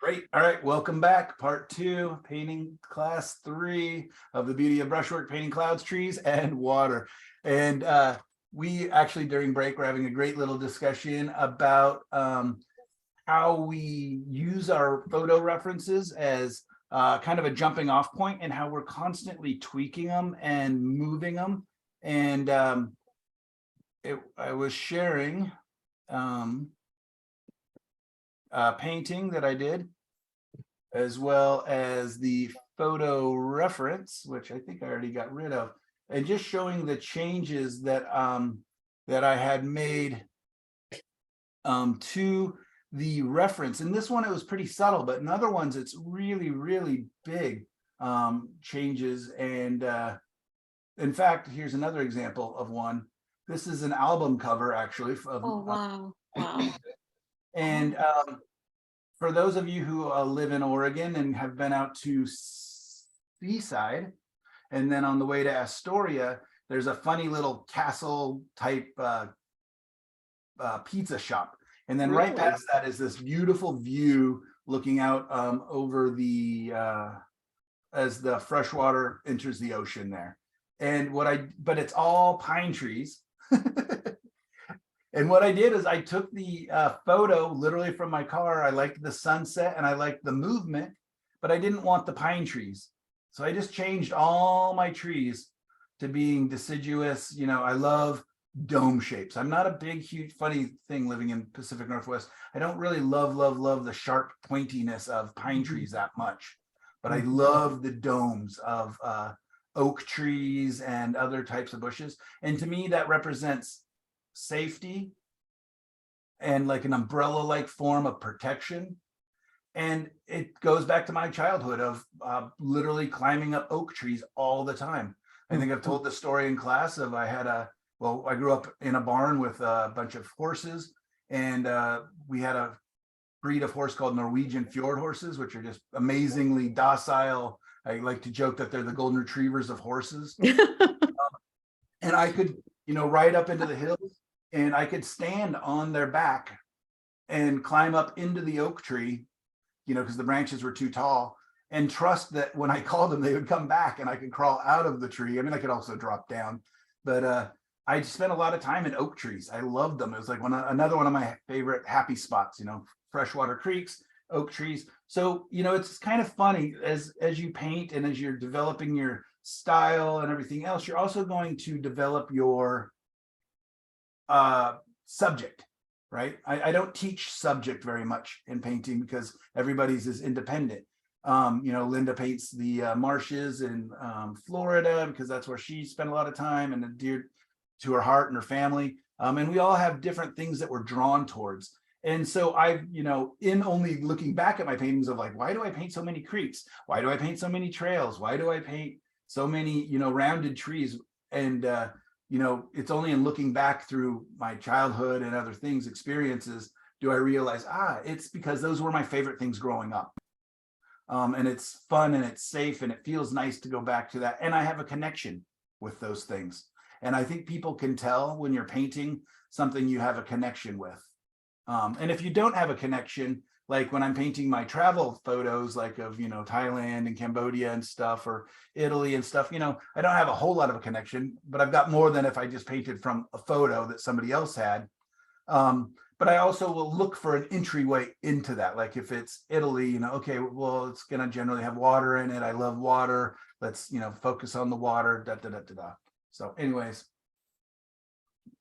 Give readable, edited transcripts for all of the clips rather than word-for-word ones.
Great. All right. Welcome back. Part 2, painting class 3 of the beauty of brushwork, painting clouds, trees, and water. And we actually, during break, we're having a great little discussion about how we use our photo references as kind of a jumping off point, and how we're constantly tweaking them and moving them. And I was sharing painting that I did, as well as the photo reference, which I think I already got rid of, and just showing the changes that that I had made to the reference. And this one, it was pretty subtle, but in other ones, it's really, really big changes. And in fact, here's another example of one. This is an album cover, actually. Oh, wow. Wow. And for those of you who live in Oregon and have been out to Seaside, and then on the way to Astoria, there's a funny little castle type pizza shop. And then right past that is this beautiful view looking out over the, as the fresh water enters the ocean there. And but it's all pine trees. And what I did is I took the photo literally from my car. I liked the sunset and I liked the movement, but I didn't want the pine trees. So I just changed all my trees to being deciduous. You know, I love dome shapes. I'm not a big, huge, funny thing living in Pacific Northwest. I don't really love the sharp pointiness of pine trees that much, but I love the domes of oak trees and other types of bushes. And to me, that represents safety and like an umbrella-like form of protection. And it goes back to my childhood of literally climbing up oak trees all the time. I think I've told the story in class of I grew up in a barn with a bunch of horses, and we had a breed of horse called Norwegian fjord horses, which are just amazingly docile. I like to joke that they're the golden retrievers of horses. And I could, ride up into the hills, and I could stand on their back and climb up into the oak tree, because the branches were too tall, and trust that when I called them, they would come back and I could crawl out of the tree. I mean, I could also drop down, but I spent a lot of time in oak trees. I loved them. It was like another one of my favorite happy spots, freshwater creeks, oak trees. So, it's kind of funny as you paint and as you're developing your style and everything else, you're also going to develop your subject, right? I don't teach subject very much in painting because everybody's is independent. Linda paints the marshes in Florida because that's where she spent a lot of time and dear to her heart and her family. And we all have different things that we're drawn towards. And so I've, in only looking back at my paintings of like, why do I paint so many creeks? Why do I paint so many trails? Why do I paint so many, rounded trees? And, it's only in looking back through my childhood and other things, experiences, do I realize, it's because those were my favorite things growing up. And it's fun and it's safe and it feels nice to go back to that. And I have a connection with those things. And I think people can tell when you're painting something you have a connection with. And if you don't have a connection, like when I'm painting my travel photos, like of, Thailand and Cambodia and stuff, or Italy and stuff, I don't have a whole lot of a connection, but I've got more than if I just painted from a photo that somebody else had. But I also will look for an entryway into that. Like if it's Italy, okay, well, it's going to generally have water in it. I love water. Let's, focus on the water, So anyways,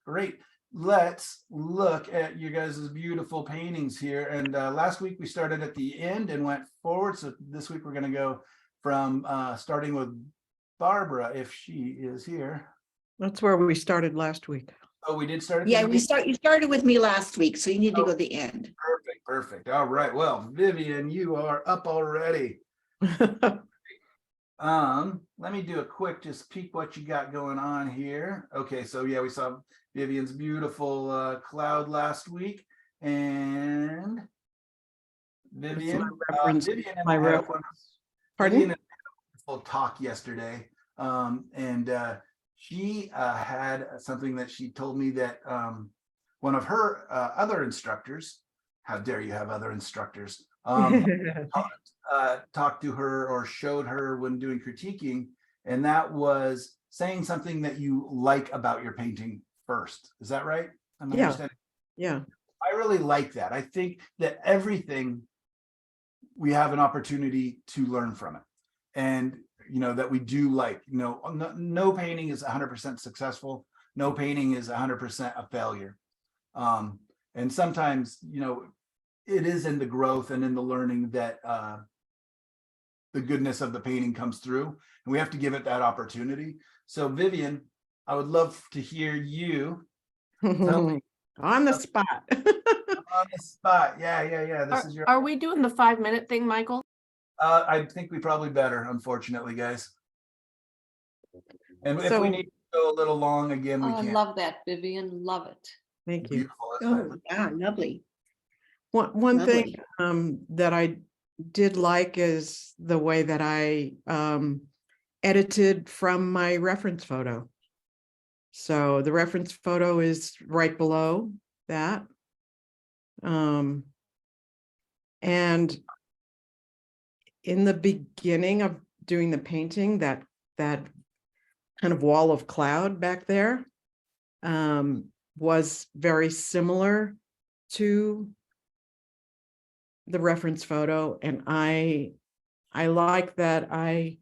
great. Let's look at you guys' beautiful paintings here. And last week we started at the end and went forward. So this week we're going to go from starting with Barbara, if she is here. That's where we started last week. Oh, we did start at Yeah, you started with me last week, so you need to go to the end. Perfect. All right. Well, Vivian, you are up already. Let me do a quick just peek what you got going on here. Okay, so yeah, we saw Vivian's beautiful cloud last week, and Vivian my reference. Pardon? Vivian had a wonderful talk yesterday, and she had something that she told me that one of her other instructors, how dare you have other instructors, talked to her or showed her when doing critiquing, and that was saying something that you like about your painting first. Is that right? Am I Yeah. understanding? Yeah. I really like that. I think that everything we have an opportunity to learn from it. And, that we do like, no painting is 100% successful. No painting is 100% a failure. And sometimes, it is in the growth and in the learning that the goodness of the painting comes through, and we have to give it that opportunity. So Vivian, I would love to hear you tell me On the spot. on the spot. Yeah. This is your. Are we doing the 5-minute thing, Michael? I think we probably better, unfortunately, guys. And if we need to go a little long again, we I can. love that, Vivian. Love it. Thank you. Beautiful. That's Oh, yeah, lovely. One thing Lovely. that I did like is the way that I edited from my reference photo. So the reference photo is right below that. And in the beginning of doing the painting, that kind of wall of cloud back there was very similar to the reference photo, and I like that I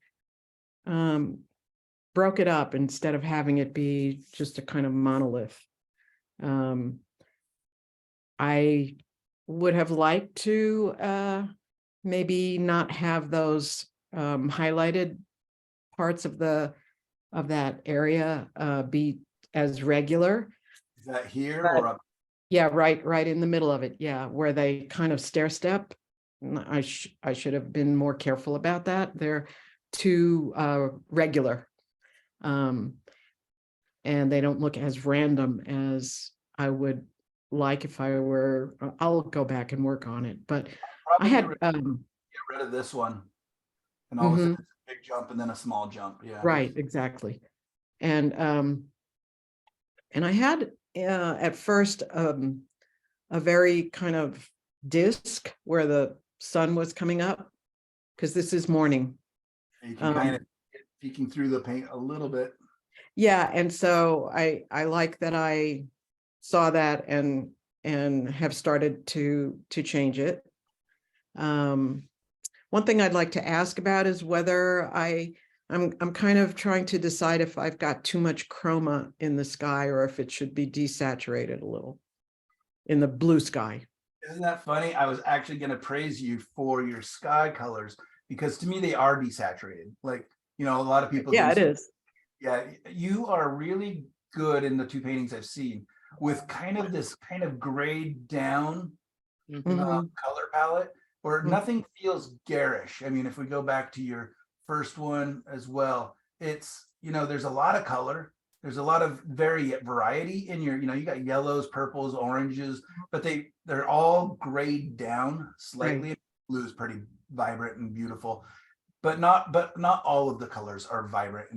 broke it up instead of having it be just a kind of monolith. I would have liked to maybe not have those highlighted parts of that area be as regular. Is that here But- or up? Yeah, right in the middle of it. Yeah, where they kind of stair step. I should have been more careful about that. They're too regular, and they don't look as random as I would like if I were. I'll go back and work on it. But I Probably had get rid of this one, and all of a sudden it's a big jump and then a small jump. Yeah. right, exactly, and I had at first a very kind of disc where the sun was coming up, because this is morning. You can kind of get peeking through the paint a little bit. Yeah, and so I like that I saw that and have started to change it. One thing I'd like to ask about is whether I'm kind of trying to decide if I've got too much chroma in the sky or if it should be desaturated a little in the blue sky. Isn't that funny? I was actually going to praise you for your sky colors, because to me they are desaturated. Like, a lot of people. Yeah, it is. Yeah, you are really good in the two paintings I've seen with kind of this kind of grayed down color palette, where nothing feels garish. I mean, if we go back to your first one as well, it's, there's a lot of color. There's a lot of variety in your, you got yellows, purples, oranges, but they're all grayed down slightly. Right. Blue is pretty vibrant and beautiful, but not all of the colors are vibrant.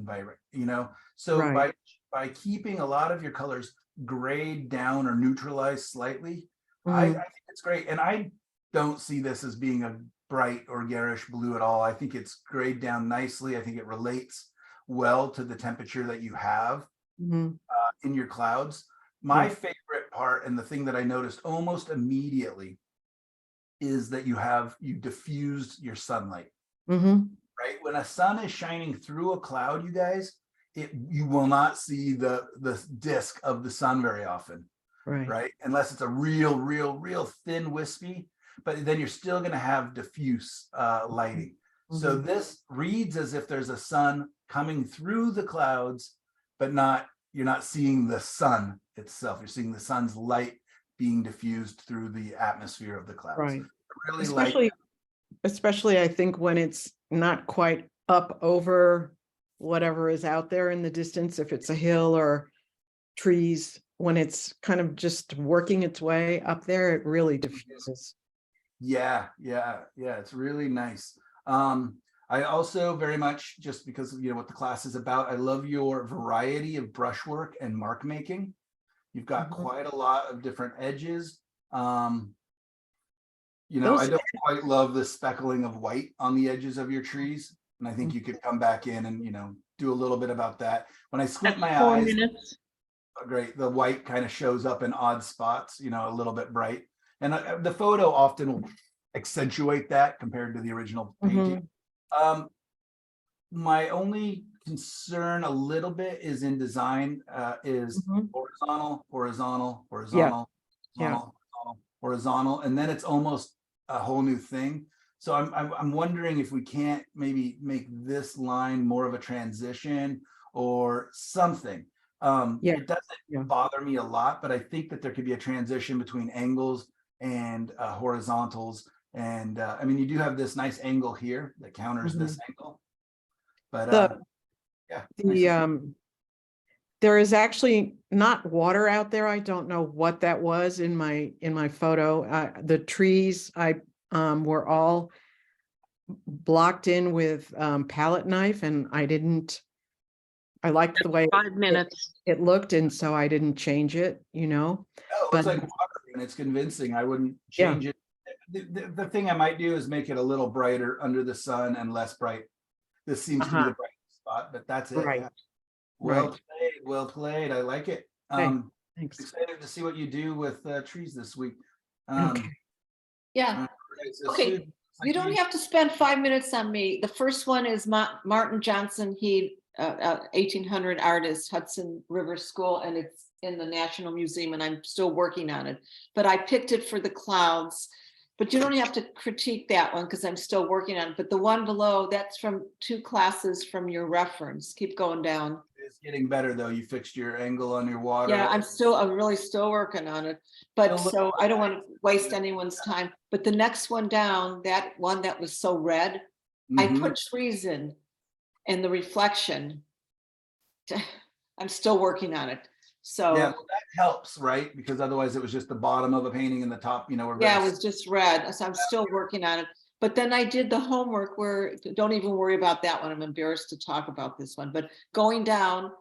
So Right. by keeping a lot of your colors grayed down or neutralized slightly, I think it's great. And I don't see this as being a bright or garish blue at all. I think it's grayed down nicely. I think it relates well to the temperature that you have in your clouds. My favorite part, and the thing that I noticed almost immediately, is that you diffused your sunlight. Right? When a sun is shining through a cloud, you guys, you will not see the disk of the sun very often. Right? Unless it's a real thin wispy, but then you're still going to have diffuse lighting. So this reads as if there's a sun coming through the clouds, but you're not seeing the sun itself. You're seeing the sun's light being diffused through the atmosphere of the clouds. Right. I really Especially I think when it's not quite up over whatever is out there in the distance, if it's a hill or trees, when it's kind of just working its way up there, it really diffuses. Yeah, it's really nice. I also very much, just because what the class is about, I love your variety of brushwork and mark making. You've got quite a lot of different edges. You know, I Those- don't quite love the speckling of white on the edges of your trees. And I think you could come back in and, you know, do a little bit about that. When I squint my Four eyes, minutes. great, the white kind of shows up in odd spots, you know, a little bit bright. And the photo often will accentuate that compared to the original painting. My only concern a little bit is in design, is Mhm. horizontal, horizontal, Yeah. horizontal, horizontal, horizontal, and then it's almost a whole new thing. So I'm wondering if we can't maybe make this line more of a transition or something. Yeah. It doesn't Yeah. bother me a lot, but I think that there could be a transition between angles and horizontals. And I mean, you do have this nice angle here that counters this angle. But The- yeah, The, there is actually not water out there. I don't know what that was in my photo. The trees, were all blocked in with, palette knife, and I liked the way 5 minutes. it looked, and so I didn't change it, you know? no, but- it's like water and it's convincing. I wouldn't Yeah. change it. The thing I might do is make it a little brighter under the sun and less bright. This seems to be Uh-huh. the bright spot, but that's it. Right. Yeah. Well Right. played, well played. I like it. Hey, Thanks. Excited to see what you do with trees this week. Okay. Yeah, Alright, so okay. Sue, you don't have to spend 5 minutes on me. The first one is Martin Johnson. He, 1800 artist, Hudson River School, and it's in the National Museum, and I'm still working on it. But I picked it for the clouds. But you don't have to critique that one because I'm still working on it. But the one below, that's from 2 classes from your reference. Keep going down. It's getting better though. You fixed your angle on your water. Yeah, I'm really still working on it. But so I don't want to waste anyone's time. But the next one down, that one that was so red, I Mhm. put trees in and the reflection. I'm still working on it. So Yeah, well, that helps, right? Because otherwise it was just the bottom of a painting and the top, you know, were yeah, it very was just red. So I'm still working on it. But then I did the homework where, don't even worry about that one. I'm embarrassed to talk about this one. But going down,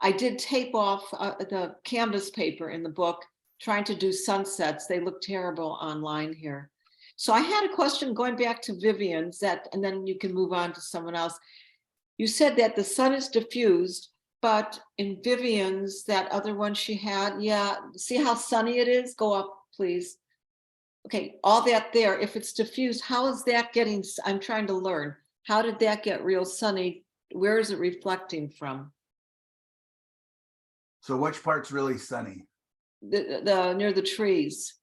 I did tape off the canvas paper in the book, trying to do sunsets. They look terrible online here. So I had a question going back to Vivian's, and then you can move on to someone else. You said that the sun is diffused, but in Vivian's, that other one she had, yeah, see how sunny it is? Go up, please. Okay, all that there, if it's diffused, how is that getting, I'm trying to learn. How did that get real sunny? Where is it reflecting from? So which part's really sunny? The near the trees.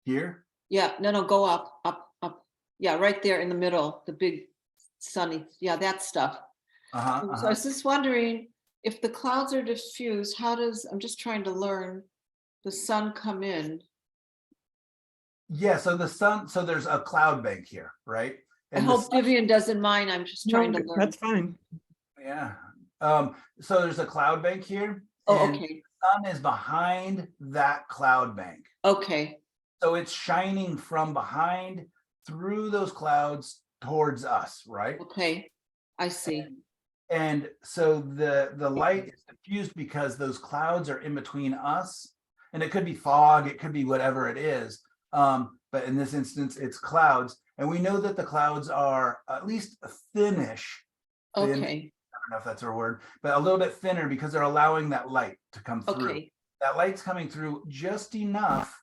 Here? Yeah, no, go up, up, up. Yeah, right there in the middle, the big sunny, yeah, that stuff. So I was just wondering if the clouds are diffused, how does, I'm just trying to learn, the sun come in? Yeah, so the sun, so there's a cloud bank here, right? I And the hope Vivian doesn't mind, I'm just trying to No, learn. that's fine. yeah. So there's a cloud bank here. Oh, and okay, the sun is behind that cloud bank. okay, So it's shining from behind through those clouds towards us, right? okay, I see. And so the light is diffused because those clouds are in between us, and it could be fog, it could be whatever it is. But in this instance, it's clouds, and we know that the clouds are at least thinnish. Thin, Okay, I don't know if that's a word, but a little bit thinner because they're allowing that light to come through. okay, That light's coming through just enough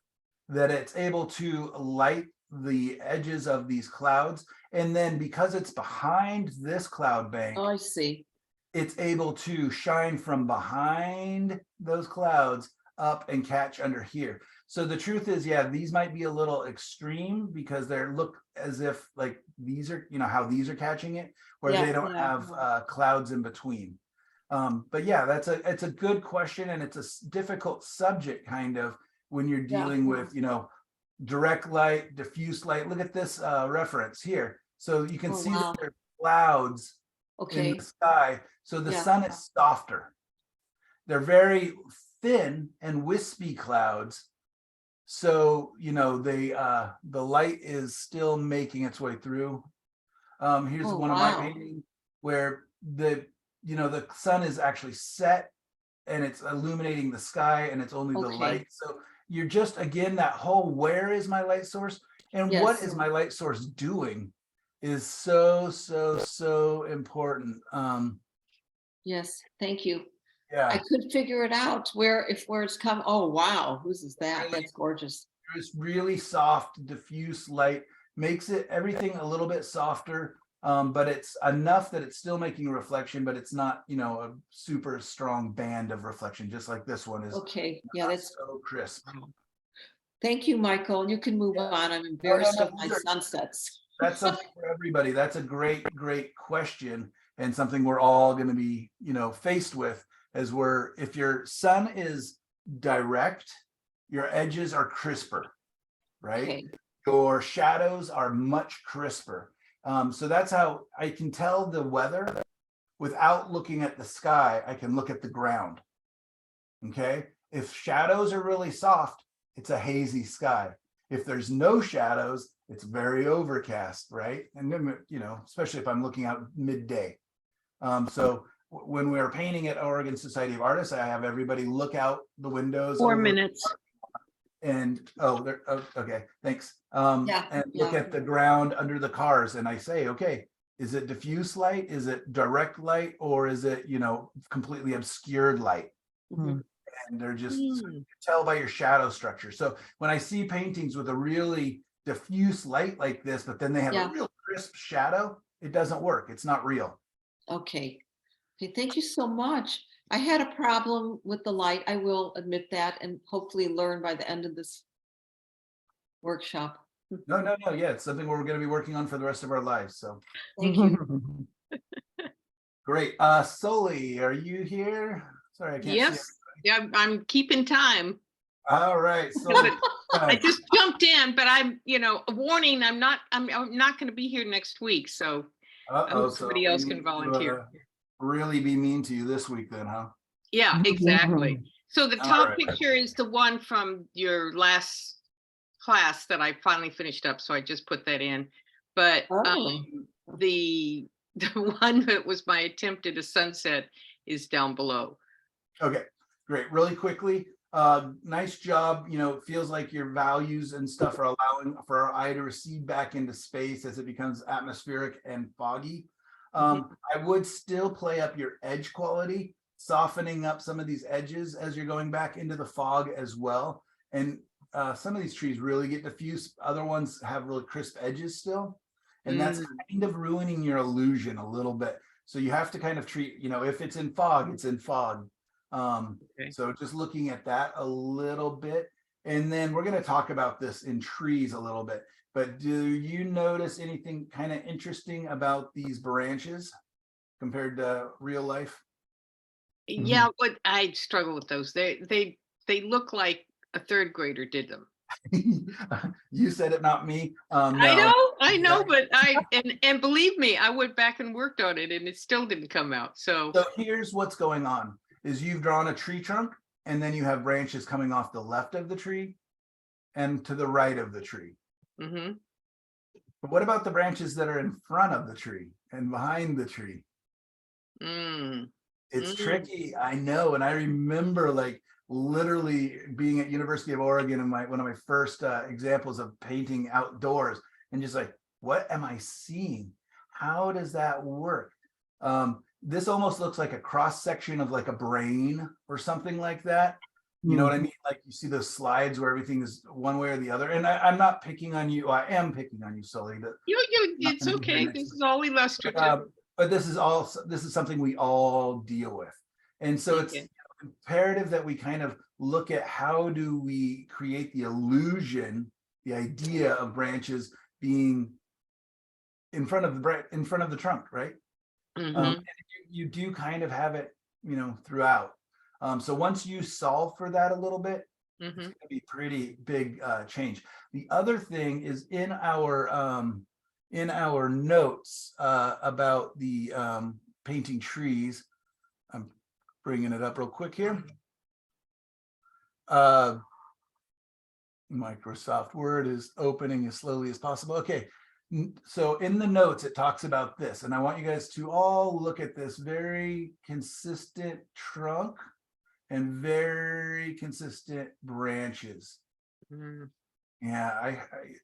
that it's able to light the edges of these clouds. And then because it's behind this cloud bank, oh, I see. it's able to shine from behind those clouds up and catch under here. So the truth is, yeah, these might be a little extreme because they look as if like these are, you know, how these are catching it, where Yeah, they don't yeah, have clouds in between. But yeah, it's a good question, and it's a difficult subject kind of when you're Yeah. dealing with, you know, direct light, diffuse light. Look at this reference here. So you can Oh, see wow. that there are clouds in Okay, the sky. So the Yeah. sun is softer. They're very thin and wispy clouds. So, you know, the light is still making its way through. Here's Oh, one of my wow. paintings where the sun is actually set and it's illuminating the sky, and it's only the Okay. light. So you're just, again, that whole, where is my light source and what Yes. is my light source doing is so important. Yes, thank you. I Yeah, could figure it out where it's come. Oh, wow, whose is that? Really? That's gorgeous. it's really soft, diffuse light, makes it everything a little bit softer. But it's enough that it's still making a reflection, but it's not, a super strong band of reflection, just like this one is. Okay, yeah, not that's, so crisp. thank you, Michael. You can move on. I'm no, embarrassed no, of my these are- sunsets. That's something for everybody. That's a great question, and something we're all going to be, faced with as if your sun is direct, your edges are crisper, right? Okay, Your shadows are much crisper. So that's how I can tell the weather without looking at the sky. I can look at the ground. Okay. If shadows are really soft, it's a hazy sky. If there's no shadows, it's very overcast, right? And then, especially if I'm looking out midday. So when we're painting at Oregon Society of Artists, I have everybody look out the windows. 4 over- minutes. And okay, thanks. Yeah, And look yeah. at the ground under the cars, and I say, okay, is it diffuse light? Is it direct light? Or is it, completely obscured light? Mhm. And they're just Hmm. you can tell by your shadow structure. So when I see paintings with a really diffuse light like this, but then they have Yeah. a real crisp shadow, it doesn't work. It's not real. Okay. Okay, thank you so much. I had a problem with the light. I will admit that and hopefully learn by the end of this workshop. No. Yeah, it's something we're going to be working on for the rest of our lives. So Thank you. great. Soli, are you here? Sorry, I can't see it. Yes, yeah, I'm keeping time. All right, Soli. I just jumped in, but I'm, a warning, I'm not going to be here next week, so Uh-oh, somebody so else we can need to, volunteer. really be mean to you this week then, huh? Yeah, exactly. So the All top right. picture is the one from your last class that I finally finished up, so I just put that in. But Oh. the one that was my attempt at a sunset is down below. Okay, great. Really quickly, nice job. It feels like your values and stuff are allowing for our eye to recede back into space as it becomes atmospheric and foggy. I would still play up your edge quality, softening up some of these edges as you're going back into the fog as well. And some of these trees really get diffuse. Other ones have really crisp edges still. And that's kind of ruining your illusion a little bit. So you have to kind of treat, if it's in fog, it's in fog. Okay. So just looking at that a little bit. And then we're going to talk about this in trees a little bit. But do you notice anything kind of interesting about these branches compared to real life? Yeah, but I struggle with those. They look like a third grader did them. You said it, not me. I know, exactly. but and believe me, I went back and worked on it and it still didn't come out. So So here's what's going on is you've drawn a tree trunk and then you have branches coming off the left of the tree and to the right of the tree. mhm. But what about the branches that are in front of the tree and behind the tree? Mm. It's Mm. tricky, I know. And I remember like literally being at University of Oregon and one of my first examples of painting outdoors and just like, what am I seeing? How does that work? This almost looks like a cross section of like a brain or something like that. You know what I mean? Like you see those slides where everything is one way or the other. And I'm not picking on you. I am picking on you, Sully. But It's okay. This is all illustrative. but this is something we all deal with. And so it's Okay. imperative that we kind of look at how do we create the illusion, the idea of branches being in front of the trunk, right? Mhm. And you do kind of have it, throughout. So once you solve for that a little bit, it's Mhm. going to be pretty big change. The other thing is in our notes about the painting trees. I'm bringing it up real quick here. Microsoft Word is opening as slowly as possible. Okay. So in the notes, it talks about this, and I want you guys to all look at this very consistent trunk and very consistent branches. Mm. Yeah,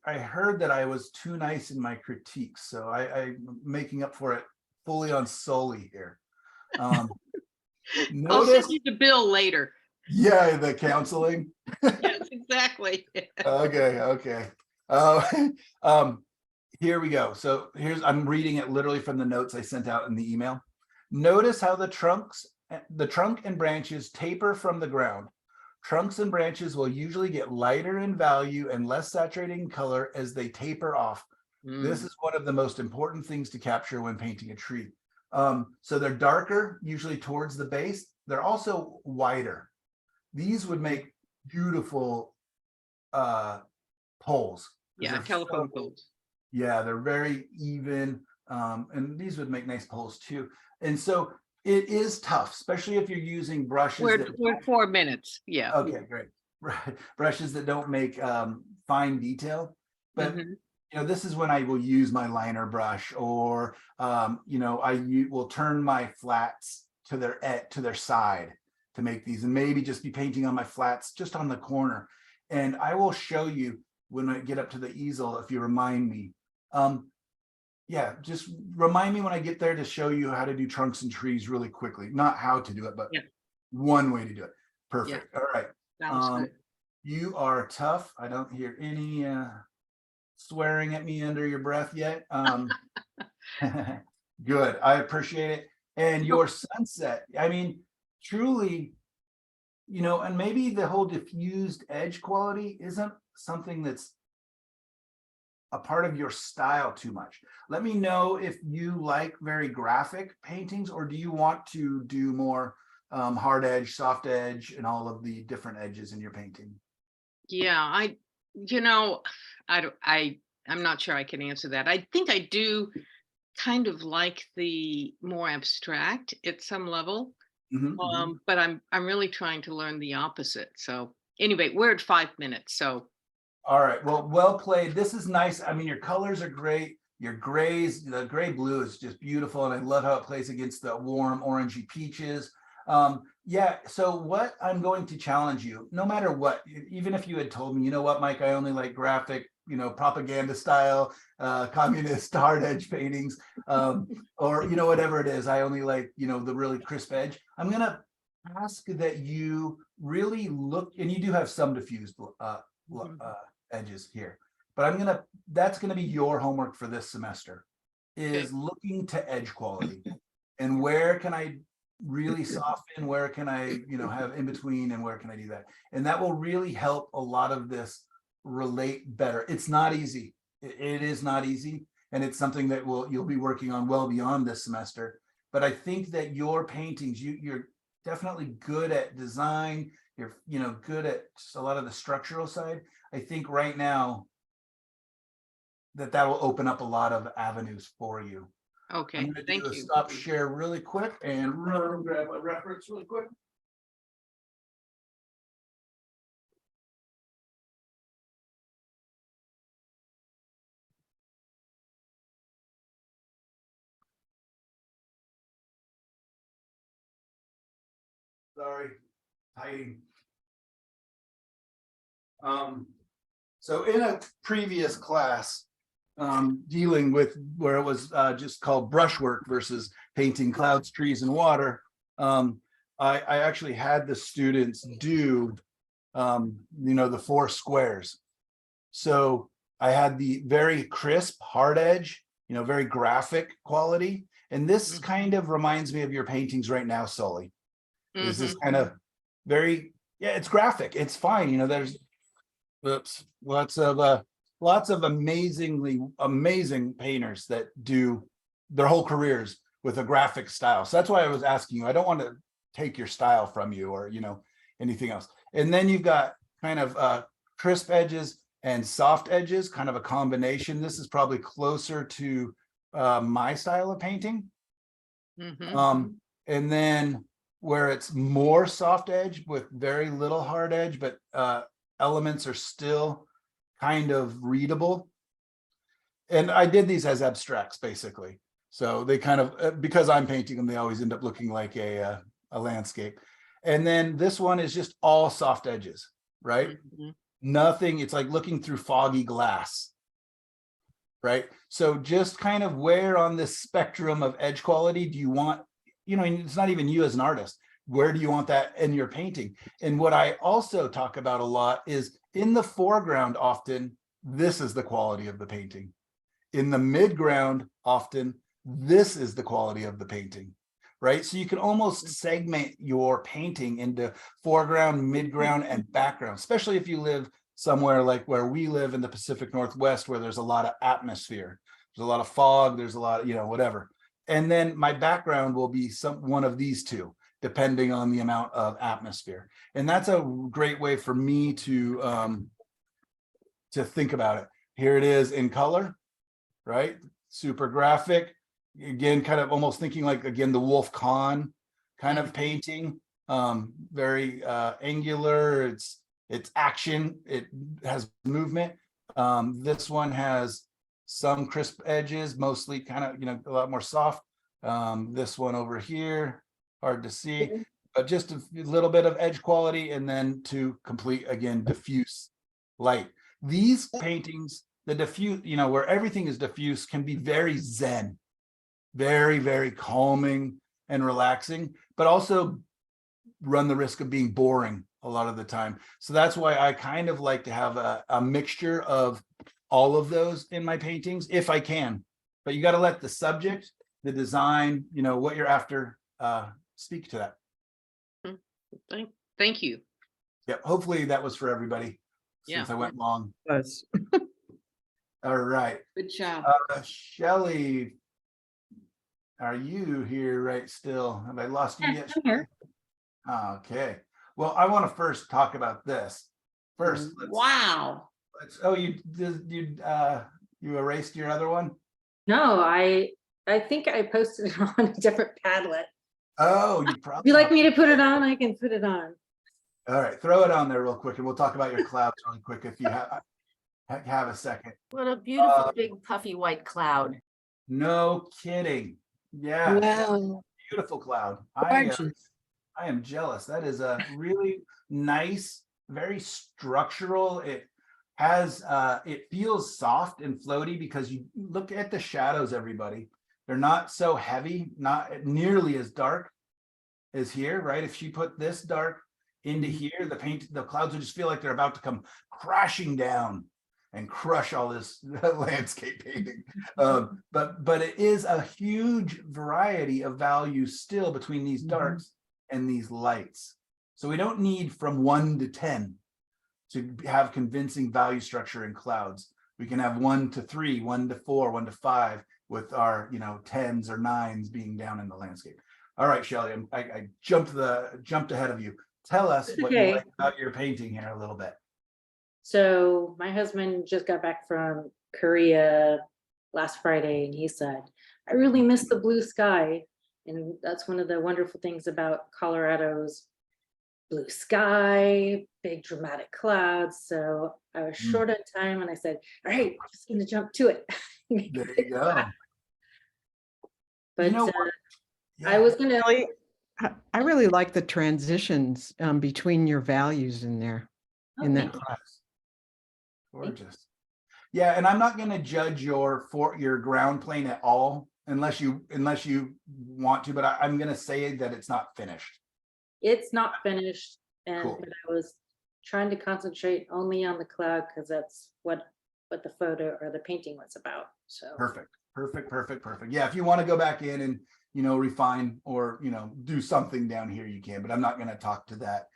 I heard that I was too nice in my critiques, so I'm making up for it fully on Sully here. I'll send Notice, you the bill later. yeah, the counseling. Yes, exactly. Okay. Uh, um, here we go. So I'm reading it literally from the notes I sent out in the email. Notice how the trunk and branches taper from the ground. Trunks and branches will usually get lighter in value and less saturated in color as they taper off. This Mm. is one of the most important things to capture when painting a tree. So they're darker, usually towards the base. They're also wider. These would make beautiful poles. 'Cause Yeah, they're telephone so- poles. Yeah, they're very even. And these would make nice poles too. And so it is tough, especially if you're using brushes that We're 4 minutes. Yeah. okay, great. Brushes that don't make fine detail. But Mhm. this is when I will use my liner brush, or will turn my flats to their side to make these, and maybe just be painting on my flats just on the corner. And I will show you when I get up to the easel if you remind me. Yeah, just remind me when I get there to show you how to do trunks and trees really quickly. Not how to do it, but Yeah. one way to do it. Perfect. All right. Sounds good. You are tough. I don't hear any swearing at me under your breath yet. Good. I appreciate it. And your sunset, I mean, truly, and maybe the whole diffused edge quality isn't something that's a part of your style too much. Let me know if you like very graphic paintings, or do you want to do more hard edge, soft edge, and all of the different edges in your painting? Yeah, I'm not sure I can answer that. I think I do kind of like the more abstract at some level. Mhm, mhm. But I'm really trying to learn the opposite. So anyway, we're at 5 minutes. So All right, well played. This is nice. I mean, your colors are great. Your grays, the gray blue is just beautiful, and I love how it plays against the warm orangey peaches. Yeah, so what I'm going to challenge you, no matter what, even if you had told me, you know what, Mike, I only like graphic, propaganda style, communist hard edge paintings, or whatever it is, I only like, the really crisp edge. I'm gonna ask that you really look, and you do have some diffused edges here, but that's gonna be your homework for this semester, is looking to edge quality, and where can I really soften, where can I have in between, and where can I do that, and that will really help a lot of this relate better. It's not easy. It is not easy, and it's something that you'll be working on well beyond this semester. But I think that your paintings, you're definitely good at design. You're good at just a lot of the structural side. I think right now that will open up a lot of avenues for you. I'm okay, going to thank do a you. stop share really quick and grab my reference really quick. Sorry, hiding. So in a previous class, dealing with where it was just called brushwork versus painting clouds, trees, and water, I actually had the students do, the 4 squares. So I had the very crisp, hard edge, very graphic quality. And this kind of reminds me of your paintings right now, Sully. Is this kind of very, yeah, it's graphic. It's fine. There's lots of amazing painters that do their whole careers with a graphic style. So that's why I was asking you. I don't want to take your style from you, or anything else. And then you've got kind of crisp edges and soft edges, kind of a combination. This is probably closer to my style of painting. And then where it's more soft edge with very little hard edge, but elements are still kind of readable. And I did these as abstracts, basically. So they kind of, because I'm painting them, they always end up looking like a landscape. And then this one is just all soft edges, right? Nothing, it's like looking through foggy glass. Right? So just kind of where on this spectrum of edge quality do you want, and it's not even you as an artist, where do you want that in your painting? And what I also talk about a lot is in the foreground, often this is the quality of the painting. In the midground, often this is the quality of the painting, right? So you can almost segment your painting into foreground, midground, and background, especially if you live somewhere like where we live in the Pacific Northwest, where there's a lot of atmosphere, there's a lot of fog, there's a lot of, whatever. And then my background will be one of these two, depending on the amount of atmosphere. And that's a great way for me to think about it. Here it is in color, right? Super graphic. Again, kind of almost thinking like, again, the Wolf Kahn kind of painting, very angular. It's action, it has movement. This one has some crisp edges, mostly kind of, a lot more soft. This one over here, hard to see, but just a little bit of edge quality, and then to complete, again, diffuse light. These paintings, the diffuse, where everything is diffuse, can be very zen, very, very calming and relaxing, but also run the risk of being boring a lot of the time. So that's why I kind of like to have a mixture of all of those in my paintings, if I can. But you got to let the subject, the design, what you're after, speak to that. Thank you. Yep. Hopefully that was for everybody, Yeah. since I went long. Yes. All right. Good job. Shelley, are you here right still? Have I lost you yet? I'm here. Okay. Well, I want to first talk about this. First, Wow. oh, you erased your other one? No, I think I posted it on a different Padlet. Oh, you If probably. you like me to put it on, I can put it on. All right, throw it on there real quick, and we'll talk about your clouds really quick if you have a second. What a beautiful big puffy white cloud. No kidding. Yeah, Wow. beautiful cloud. I am jealous. That is a really nice, very structural. It has it feels soft and floaty because you look at the shadows, everybody. They're not so heavy, not nearly as dark as here, right? If she put this dark into here, the clouds would just feel like they're about to come crashing down and crush all this landscape painting. But it is a huge variety of values still between these darks and these lights. So we don't need from 1 to 10 to have convincing value structure in clouds. We can have 1 to 3, 1 to 4, 1 to 5 with our 10s or 9s being down in the landscape. All right, Shelley, I jumped ahead of you. Tell us what you like about your painting here a little bit. So my husband just got back from Korea last Friday, and he said, I really miss the blue sky. And that's one of the wonderful things about Colorado's blue sky, big dramatic clouds. So I was short on time, and I said, all right, I'm just gonna jump to it. There you go. But what? I was gonna, I really like the transitions between your values in there. In that thank you. class. Gorgeous. Yeah, and I'm not going to judge your ground plane at all unless you want to, but I'm going to say that it's not finished. It's not finished, and Cool. but I was trying to concentrate only on the cloud because that's what the photo or the painting was about. So Perfect. Yeah, if you want to go back in and refine or do something down here, you can, but I'm not going to talk to that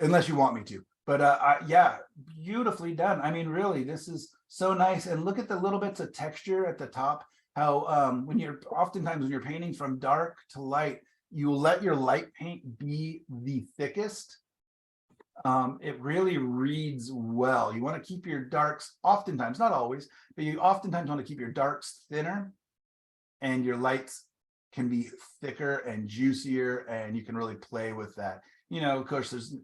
unless you want me to. But yeah, beautifully done. I mean, really, this is so nice. And look at the little bits of texture at the top. How oftentimes when you're painting from dark to light, you let your light paint be the thickest. It really reads well. You want to keep your darks, oftentimes, not always, but you oftentimes want to keep your darks thinner, and your lights can be thicker and juicier, and you can really play with that. Of course, there's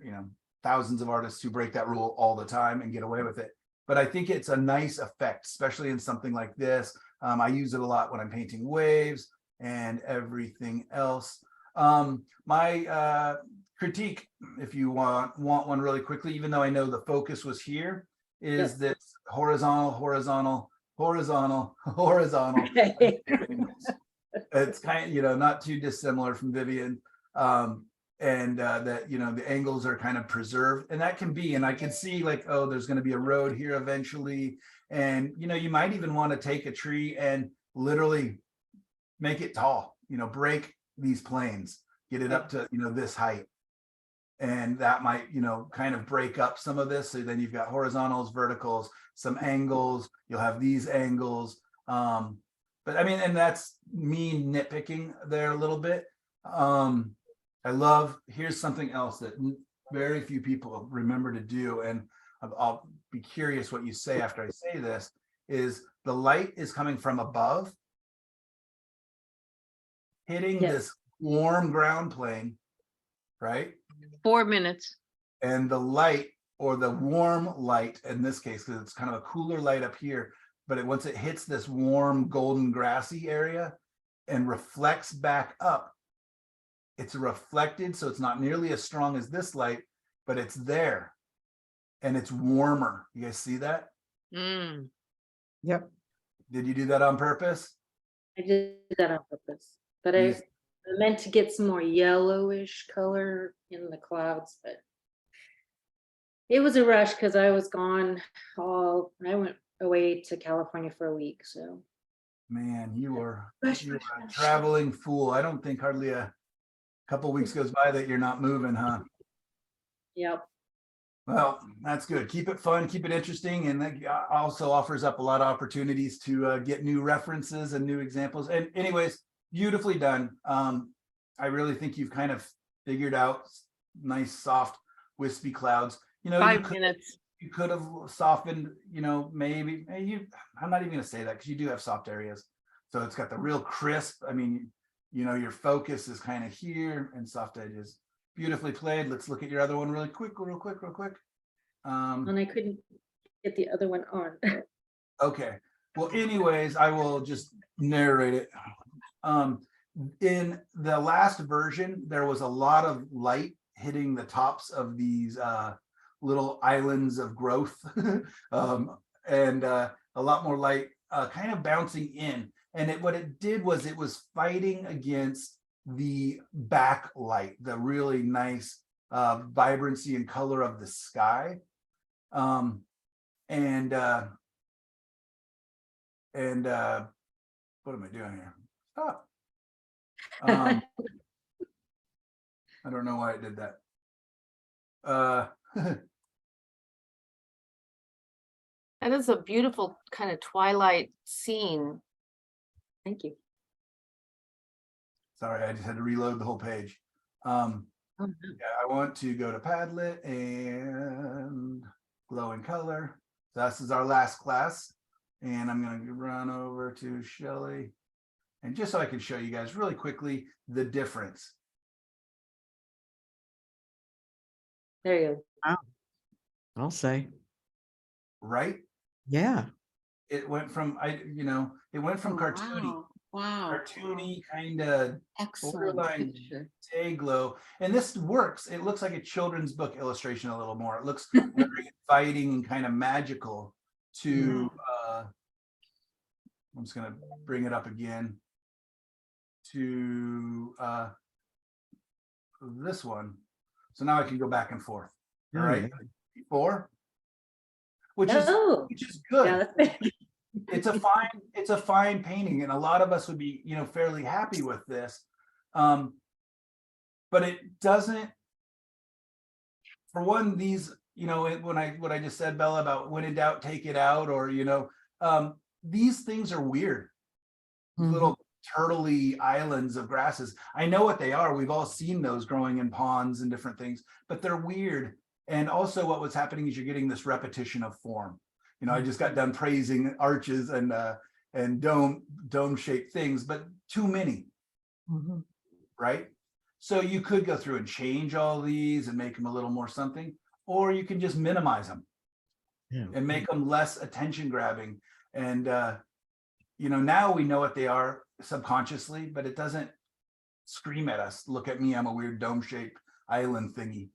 thousands of artists who break that rule all the time and get away with it. But I think it's a nice effect, especially in something like this. I use it a lot when I'm painting waves and everything else. My critique, if you want one really quickly, even though I know the focus was here, is Yes. this horizontal, horizontal, horizontal, horizontal. Okay. It's kind of, not too dissimilar from Vivian. And that, the angles are kind of preserved, and that can be, and I can see like, oh, there's going to be a road here eventually. And, you might even want to take a tree and literally make it tall, break these planes, get it up to, this height. And that might, kind of break up some of this. So then you've got horizontals, verticals, some angles, you'll have these angles. But I mean, and that's me nitpicking there a little bit. Here's something else that very few people remember to do. And I'll be curious what you say after I say this, is the light is coming from above, hitting Yes. this warm ground plane, right? 4 minutes. And the light, or the warm light in this case, because it's kind of a cooler light up here, but once it hits this warm golden grassy area and reflects back up, it's reflected, so it's not nearly as strong as this light, but it's there and it's warmer. You guys see that? Mm. Yep. Did you do that on purpose? I did that on purpose, but I meant to get some more yellowish color in the clouds, but it was a rush because I was gone I went away to California for a week, so. Man, you are Rush, a rush, rush. traveling fool. I don't think hardly a couple weeks goes by that you're not moving, huh? Yep. Well, that's good. Keep it fun, keep it interesting, and that also offers up a lot of opportunities to get new references and new examples. And anyways, beautifully done. I really think you've kind of figured out nice, soft, wispy clouds. 5 minutes. you could have softened, maybe I'm not even going to say that because you do have soft areas. So it's got the real crisp. I mean, your focus is kind of here and soft edges. Beautifully played. Let's look at your other one real quick. And I couldn't get the other one on. Okay. Well, anyways, I will just narrate it. In the last version, there was a lot of light hitting the tops of these little islands of growth, and a lot more light kind of bouncing in. And what it did was it was fighting against the backlight, the really nice vibrancy and color of the sky. And what am I doing here? Stop. I don't know why I did that. That is a beautiful kind of twilight scene. Thank you. Sorry, I just had to reload the whole page. Oh, no. Yeah, I want to go to Padlet and glowing color. This is our last class. And I'm going to run over to Shelley. And just so I can show you guys really quickly the difference. There you go. I'll say, Right? yeah. It went from cartoony, Wow. cartoony kind of Excellent borderline picture. day glow. And this works. It looks like a children's book illustration a little more. It looks very inviting and kind of magical to I'm just going to bring it up again to this one. So now I can go back and forth. All right. Before, which is good. Yeah, that's It's a fine painting, and a lot of us would be, fairly happy with this. But it doesn't, for one, these, what I just said, Bella, about when in doubt, take it out, or, these things are weird. Little turtley islands of grasses. I know what they are. We've all seen those growing in ponds and different things, but they're weird. And also what was happening is you're getting this repetition of form. I just got done praising arches and dome shaped things, but too many, right? So you could go through and change all these and make them a little more something, or you can just minimize them and make them less attention grabbing. And, now we know what they are subconsciously, but it doesn't scream at us. Look at me, I'm a weird dome shaped island thingy.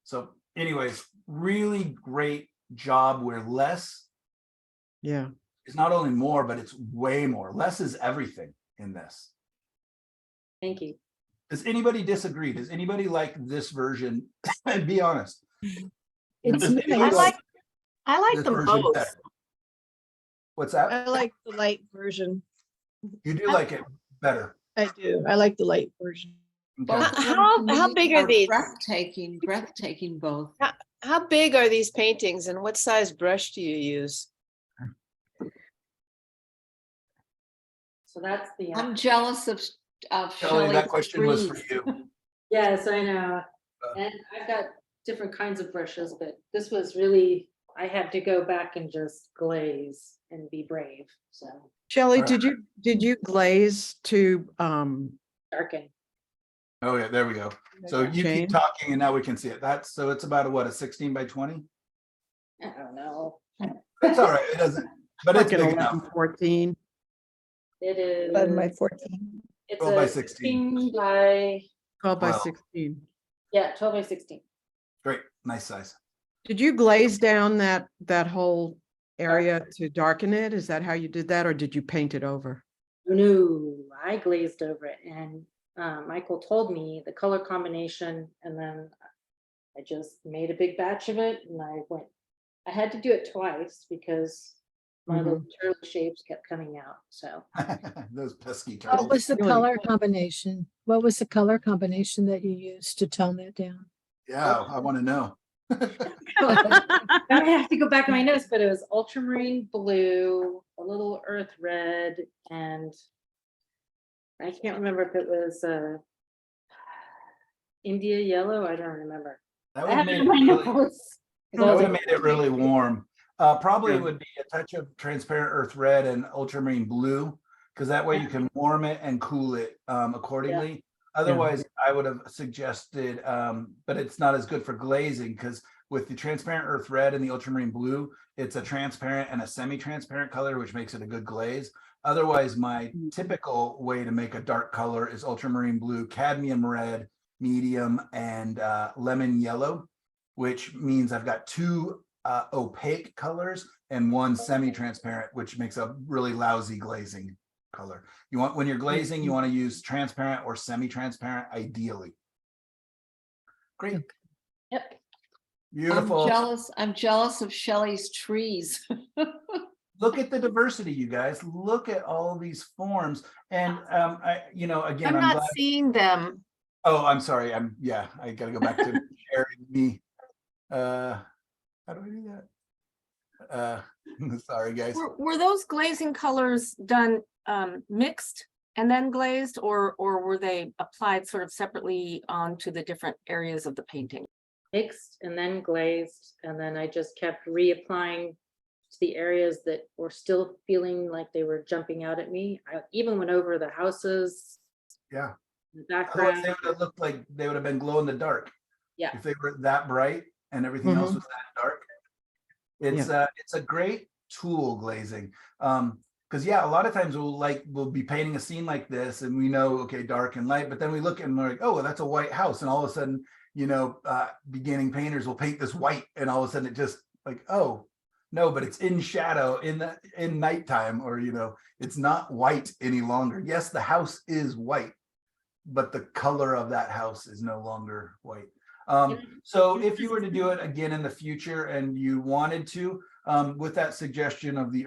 So anyways, really great job where less Yeah. is not only more, but it's way more. Less is everything in this. Thank you. Does anybody disagree? Does anybody like this version? And be honest. It's, Does anybody I like this them version both. better? What's that? I like the light version. You do like it better. I do. I like the light version. Okay. Both of them How- to how me big are these? breathtaking both. How big are these paintings and what size brush do you use? So that's the. I'm jealous of Kelly, that Shelley's question was for trees. you. Yes, I know. Uh. And I've got different kinds of brushes, but this was really, I had to go back and just glaze and be brave, so Shelley, All right. did you glaze to darken. Oh yeah, there we go. So you Jane? keep talking and now we can see it. That's so it's about a 16 by 20. I don't know. It's all right. It doesn't, but it's like an big 11, enough. 14? It is. 11 by 14. It's 12 by a 16. 16 by, 12 by Well. 16. yeah, 12 by 16. Great, nice size. Did you glaze down that whole area to darken it? Is that how you did that, or did you paint it over? No, I glazed over it, and Michael told me the color combination, and then I just made a big batch of it, and I had to do it twice because my little turtle shapes kept coming out, so. Those pesky What turtles. was the Really? color combination? What was the color combination that you used to tone that down? Yeah, I want to know. I have to go back in my notes, but it was ultramarine blue, a little earth red, and I can't remember if it was India yellow. I don't remember. That I would have have made it it in my really, notes. 'Cause I that was would have like, made it really warm. Probably Yeah. would be a touch of transparent earth red and ultramarine blue, because that way you can warm it and cool it accordingly. Otherwise, I would have suggested, but it's not as good for glazing because with the transparent earth red and the ultramarine blue, it's a transparent and a semi-transparent color, which makes it a good glaze. Otherwise, my typical way to make a dark color is ultramarine blue, cadmium red, medium, and lemon yellow, which means I've got two opaque colors and one semi-transparent, which makes a really lousy glazing color. You want, when you're glazing, you want to use transparent or semi-transparent ideally. Great, Yep. beautiful. I'm jealous of Shelley's trees. Look at the diversity, you guys. Look at all these forms. And again, I'm I'm not glad. seeing them. Oh, I'm sorry. I gotta go back to sharing me. How do I do that? Sorry, guys. Were those glazing colors done mixed and then glazed, or were they applied sort of separately onto the different areas of the painting? Mixed and then glazed, and then I just kept reapplying to the areas that were still feeling like they were jumping out at me. I even went over the houses. Yeah. The Otherwise, background. they would have looked like they would have been glow in the dark. Yeah. If they were that bright and everything else was that dark. It's a great tool, glazing. Because a lot of times we'll be painting a scene like this and we know, okay, dark and light, but then we look and we're like, oh, well, that's a white house. And all of a sudden, beginning painters will paint this white and all of a sudden it just like, oh, no, but it's in shadow in nighttime, or, it's not white any longer. Yes, the house is white, but the color of that house is no longer white. So if you were to do it again in the future and you wanted to, with that suggestion of the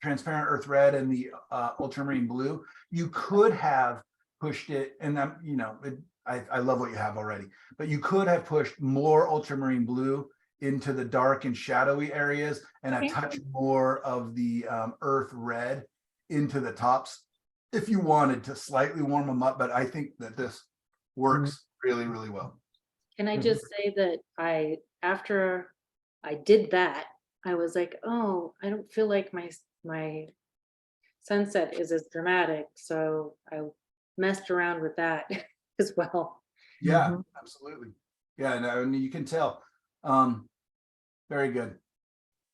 transparent earth red and the ultramarine blue, you could have pushed it, and I love what you have already, but you could have pushed more ultramarine blue into the dark and shadowy areas and a touch more of the earth red into the tops if you wanted to slightly warm them up. But I think that this works really, really well. Can I just say that after I did that, I was like, oh, I don't feel like my sunset is as dramatic. So I messed around with that as well. Yeah, absolutely. Yeah, no, and you can tell. Very good.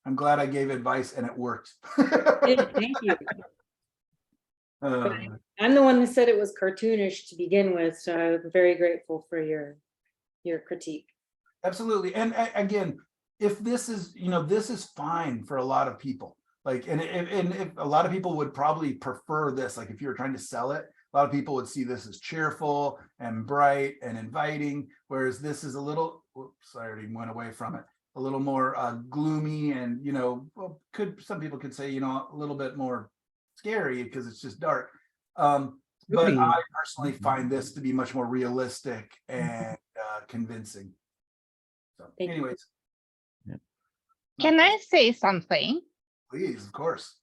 I'm glad I gave advice and it worked. Thank you. Uh, I'm the one that said it was cartoonish to begin with, so I'm very grateful for your critique. Absolutely. And again, if this is, this is fine for a lot of people. Like, and if a lot of people would probably prefer this, like if you were trying to sell it, a lot of people would see this as cheerful and bright and inviting, whereas this is a little, whoops, I already went away from it, a little more gloomy and, some people could say, a little bit more scary because it's just dark. But Creepy. I personally find this to be much more realistic and convincing. So Thank you. anyways, Can I say something? please, of course.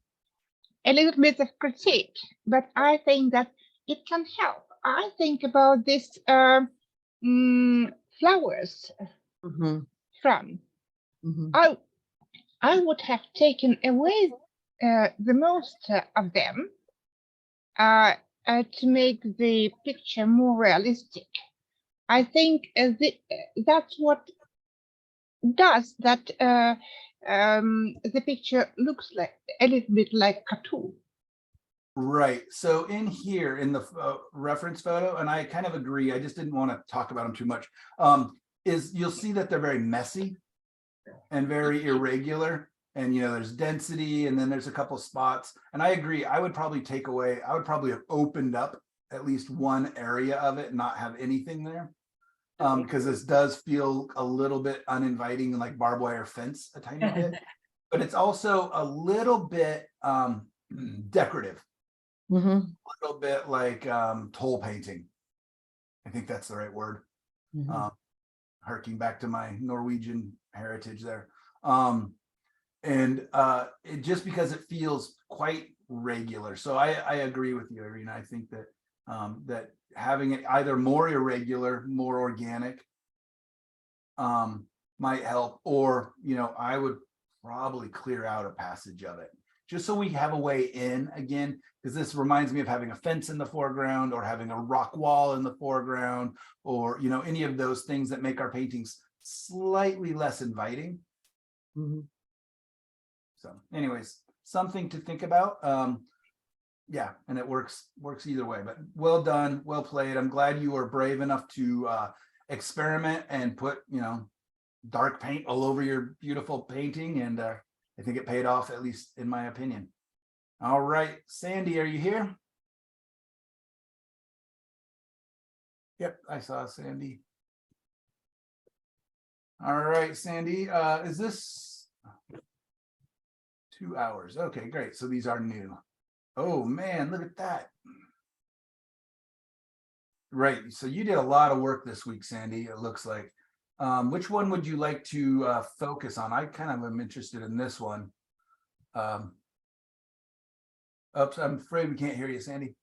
A little bit of critique, but I think that it can help. I think about this flowers Mhm, from. mhm. I would have taken away the most of them to make the picture more realistic. I think that's what does that the picture looks like a little bit like cartoon. Right. So in here in the reference photo, and I kind of agree, I just didn't want to talk about them too much, is you'll see that they're very messy and very irregular. And, there's density and then there's a couple spots. And I agree, I would probably have opened up at least one area of it and not have anything there. Because this does feel a little bit uninviting and like barbed wire fence a tiny bit, but it's also a little bit decorative, Mhm, a little bit like toll painting. I think that's the right word. mhm. Harking back to my Norwegian heritage there. It just because it feels quite regular. So I agree with you, Irina. I think that that having it either more irregular, more organic might help, or I would probably clear out a passage of it just so we have a way in again, because this reminds me of having a fence in the foreground or having a rock wall in the foreground, or any of those things that make our paintings slightly less inviting. Mhm. So anyways, something to think about. Yeah, and it works either way, but well done, well played. I'm glad you were brave enough to experiment and put, dark paint all over your beautiful painting. And I think it paid off, at least in my opinion. All right, Sandy, are you here? Yep, I saw Sandy. All right, Sandy, is this 2 hours? Okay, great. So these are new. Oh man, look at that. Right. So you did a lot of work this week, Sandy, it looks like. Which one would you like to focus on? I kind of am interested in this one. Oops, I'm afraid we can't hear you, Sandy.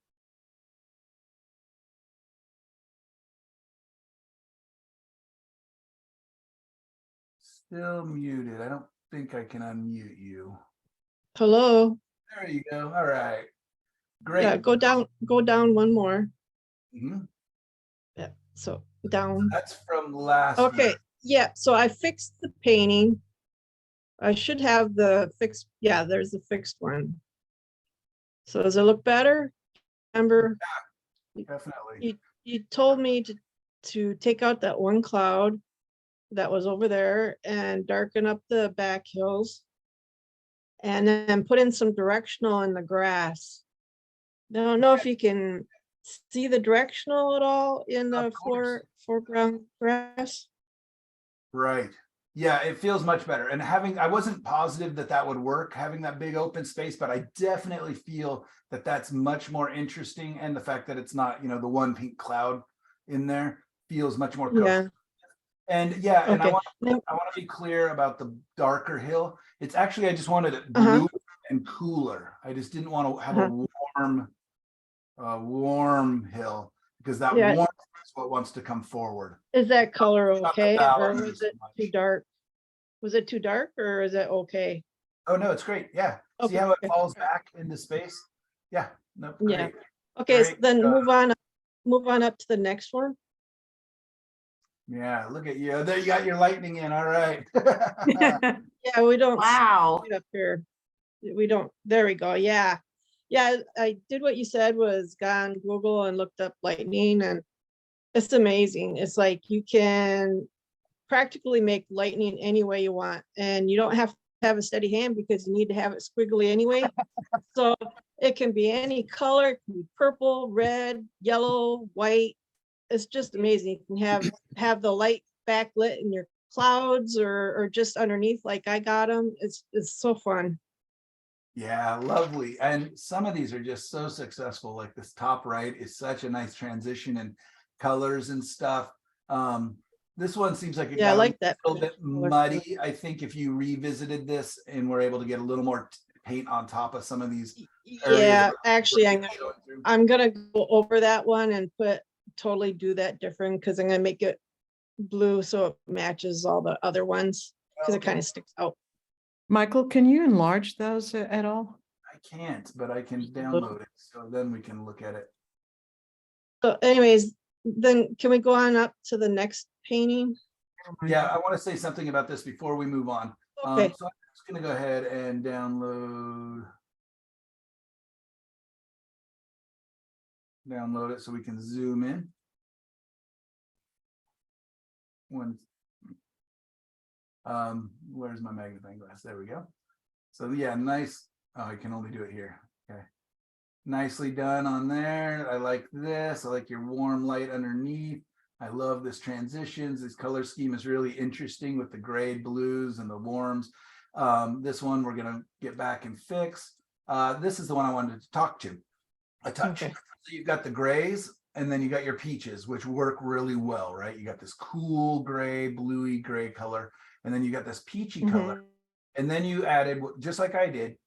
Still muted. I don't think I can unmute you. Hello. There you go. All right. Great. Yeah, go down one more. Mhm. Yeah, so down. That's from last Okay, week. yeah, so I fixed the painting. I should have the fixed, yeah, there's the fixed one. So does it look better? Remember, Definitely. you told me to take out that one cloud that was over there and darken up the back hills. And then put in some directional in the grass. I don't know if you can see the directional at all in the Of course. foreground grass. Right. Yeah, it feels much better. And I wasn't positive that would work, having that big open space, but I definitely feel that that's much more interesting. And the fact that it's not, the one pink cloud in there feels much more cohesive. Yeah. And yeah, and I Okay. want to be clear about the darker hill. It's actually, I just wanted it Uh-huh. blue and cooler. I just didn't want to have a warm hill, because that Yeah. warmth is what wants to come forward. Is that color Not the okay, or balance was so it much. too dark? Was it too dark, or is it okay? Oh, no, it's great. Yeah. See Okay. how it falls back into space? Yeah. No, Yeah. great. Okay, so Great. then move on up to the next one. Yeah, look at you. There you got your lightning in. All right. Yeah, we don't. Wow. see it up here. We don't, there we go, yeah. Yeah, I did what you said, was gone Google and looked up lightning, and it's amazing. It's like you can practically make lightning any way you want, and you don't have to have a steady hand because you need to have it squiggly anyway. So it can be any color, it can be purple, red, yellow, white. It's just amazing. You can have the light backlit in your clouds or just underneath like I got them. It's so fun. Yeah, lovely. And some of these are just so successful. Like this top right is such a nice transition and colors and stuff. This one seems like it Yeah, I got like that. a little bit muddy. I think if you revisited this and were able to get a little more paint on top of some of these areas. Yeah, actually, showing through. I'm gonna go over that one and totally do that different, because I'm gonna make it blue so it matches all the other ones, because it kind of sticks out. Michael, can you enlarge those at all? I can't, but I can download it. So then we can look at it. So anyways, then can we go on up to the next painting? Yeah, I want to say something about this before we move on. Okay. So I'm just going to go ahead and download it so we can zoom in. Where's my magnifying glass? There we go. So yeah, nice. Oh, I can only do it here. Okay. Nicely done on there. I like this. I like your warm light underneath. I love this transitions. This color scheme is really interesting with the gray blues and the warms. This one we're going to get back and fix. This is the one I wanted to talk to. A touch. Okay. So you've got the grays and then you got your peaches, which work really well, right? You got this cool gray, bluey gray color, and then you got this peachy color. And then you added, just like I did,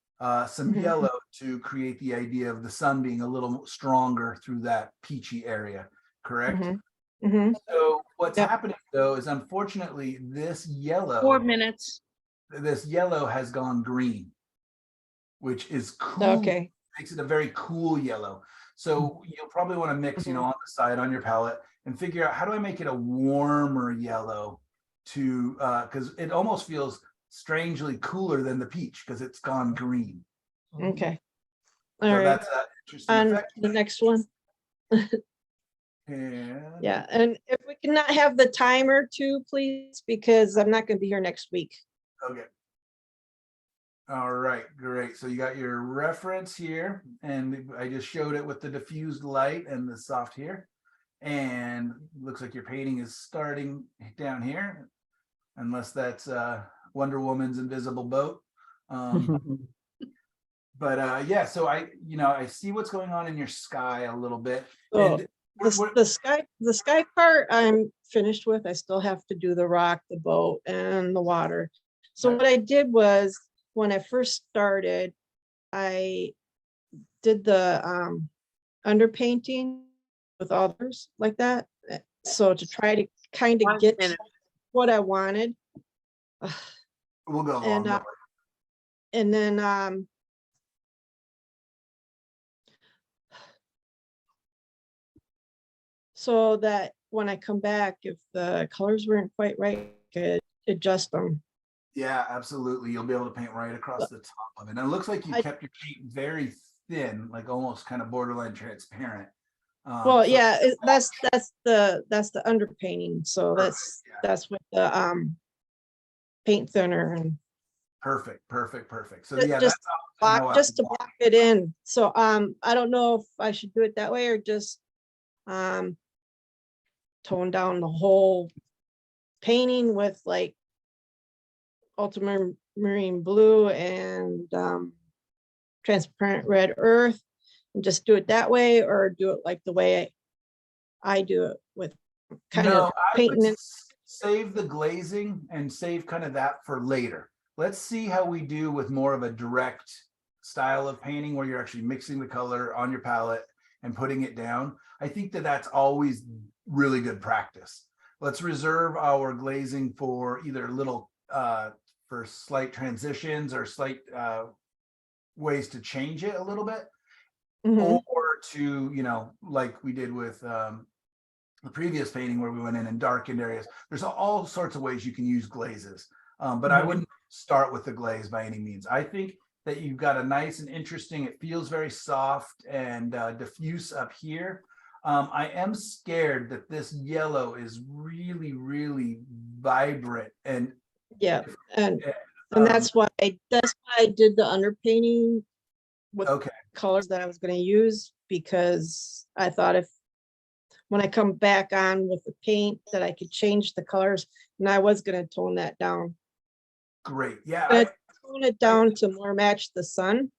some yellow to create the idea of the sun being a little stronger through that peachy area, correct? So what's happening though is unfortunately this yellow 4 minutes. this yellow has gone green, which is cool. Okay. Makes it a very cool yellow. So you'll probably want to mix, on the side on your palette and figure out how do I make it a warmer yellow to because it almost feels strangely cooler than the peach because it's gone green. Okay. So All right. that's an interesting On effect. the next one. And Yeah, and if we cannot have the timer too, please, because I'm not going to be here next week. okay. All right, great. So you got your reference here, and I just showed it with the diffused light and the soft here. And looks like your painting is starting down here, unless that's Wonder Woman's invisible boat. But yeah, so I see what's going on in your sky a little bit. So And the sky part I'm finished with. I still have to do the rock, the boat, and the water. So what I did was, when I first started, I did the underpainting with others like that. So to try to kind of 1 get minute. what I wanted. we'll go along. And then so that when I come back, if the colors weren't quite right, I could adjust them. Yeah, absolutely. You'll be able to paint right across the top of it. And it looks like you kept your paint very thin, like almost kind of borderline transparent. Well, So- yeah, that's the underpainting. So that's with the paint thinner and Perfect. So Ju- yeah, just that's to block it in. So I don't know if I should do it that way or just tone down the whole painting with like ultramarine blue and transparent red earth, and just do it that way, or do it like the way I do it with kind of painting in. Save the glazing and save kind of that for later. Let's see how we do with more of a direct style of painting where you're actually mixing the color on your palette and putting it down. I think that that's always really good practice. Let's reserve our glazing for either little for slight transitions or slight ways to change it a little bit, or to, like we did with the previous painting where we went in and darkened areas. There's all sorts of ways you can use glazes, but I wouldn't start with the glaze by any means. I think that you've got a nice and interesting, it feels very soft and diffuse up here. I am scared that this yellow is really, really vibrant and Yeah, and um, that's why I did the underpainting with okay. colors that I was gonna use, because I thought if when I come back on with the paint that I could change the colors, and I was gonna tone that down. Great. Yeah. But tone it down to more match the sun.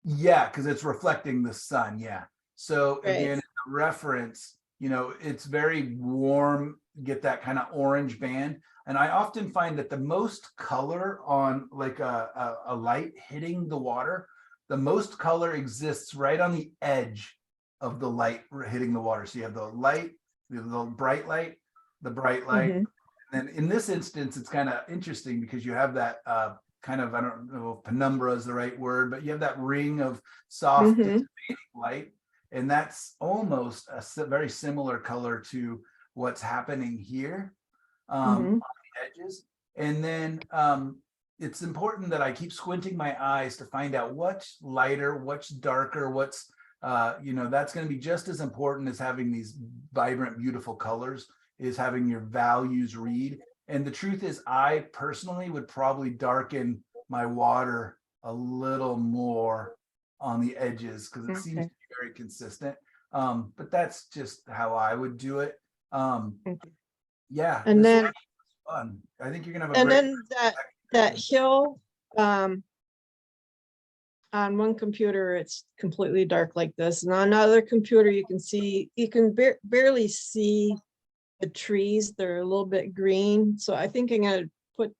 Yeah, because it's reflecting the sun. Yeah. So Right. again, the reference, it's very warm, get that kind of orange band. And I often find that the most color on like a light hitting the water, the most color exists right on the edge of the light hitting the water. So you have the light, the bright light, the bright light. Mhm. And in this instance, it's kind of interesting because you have that kind of, I don't know if penumbra is the right word, but you have that ring of soft Mhm. dissipating light. And that's almost a very similar color to what's happening here on Mhm. the edges. And then it's important that I keep squinting my eyes to find out what's lighter, what's darker, what's, that's going to be just as important as having these vibrant, beautiful colors, is having your values read. And the truth is, I personally would probably darken my water a little more on the edges because it seems to Okay. be very consistent. But that's just how I would do it. Okay. Yeah. And this then, will be fun. I think you're gonna have a and great. then that hill, on one computer, it's completely dark like this, and on another computer, you can barely see the trees. They're a little bit green. So I think I'm gonna put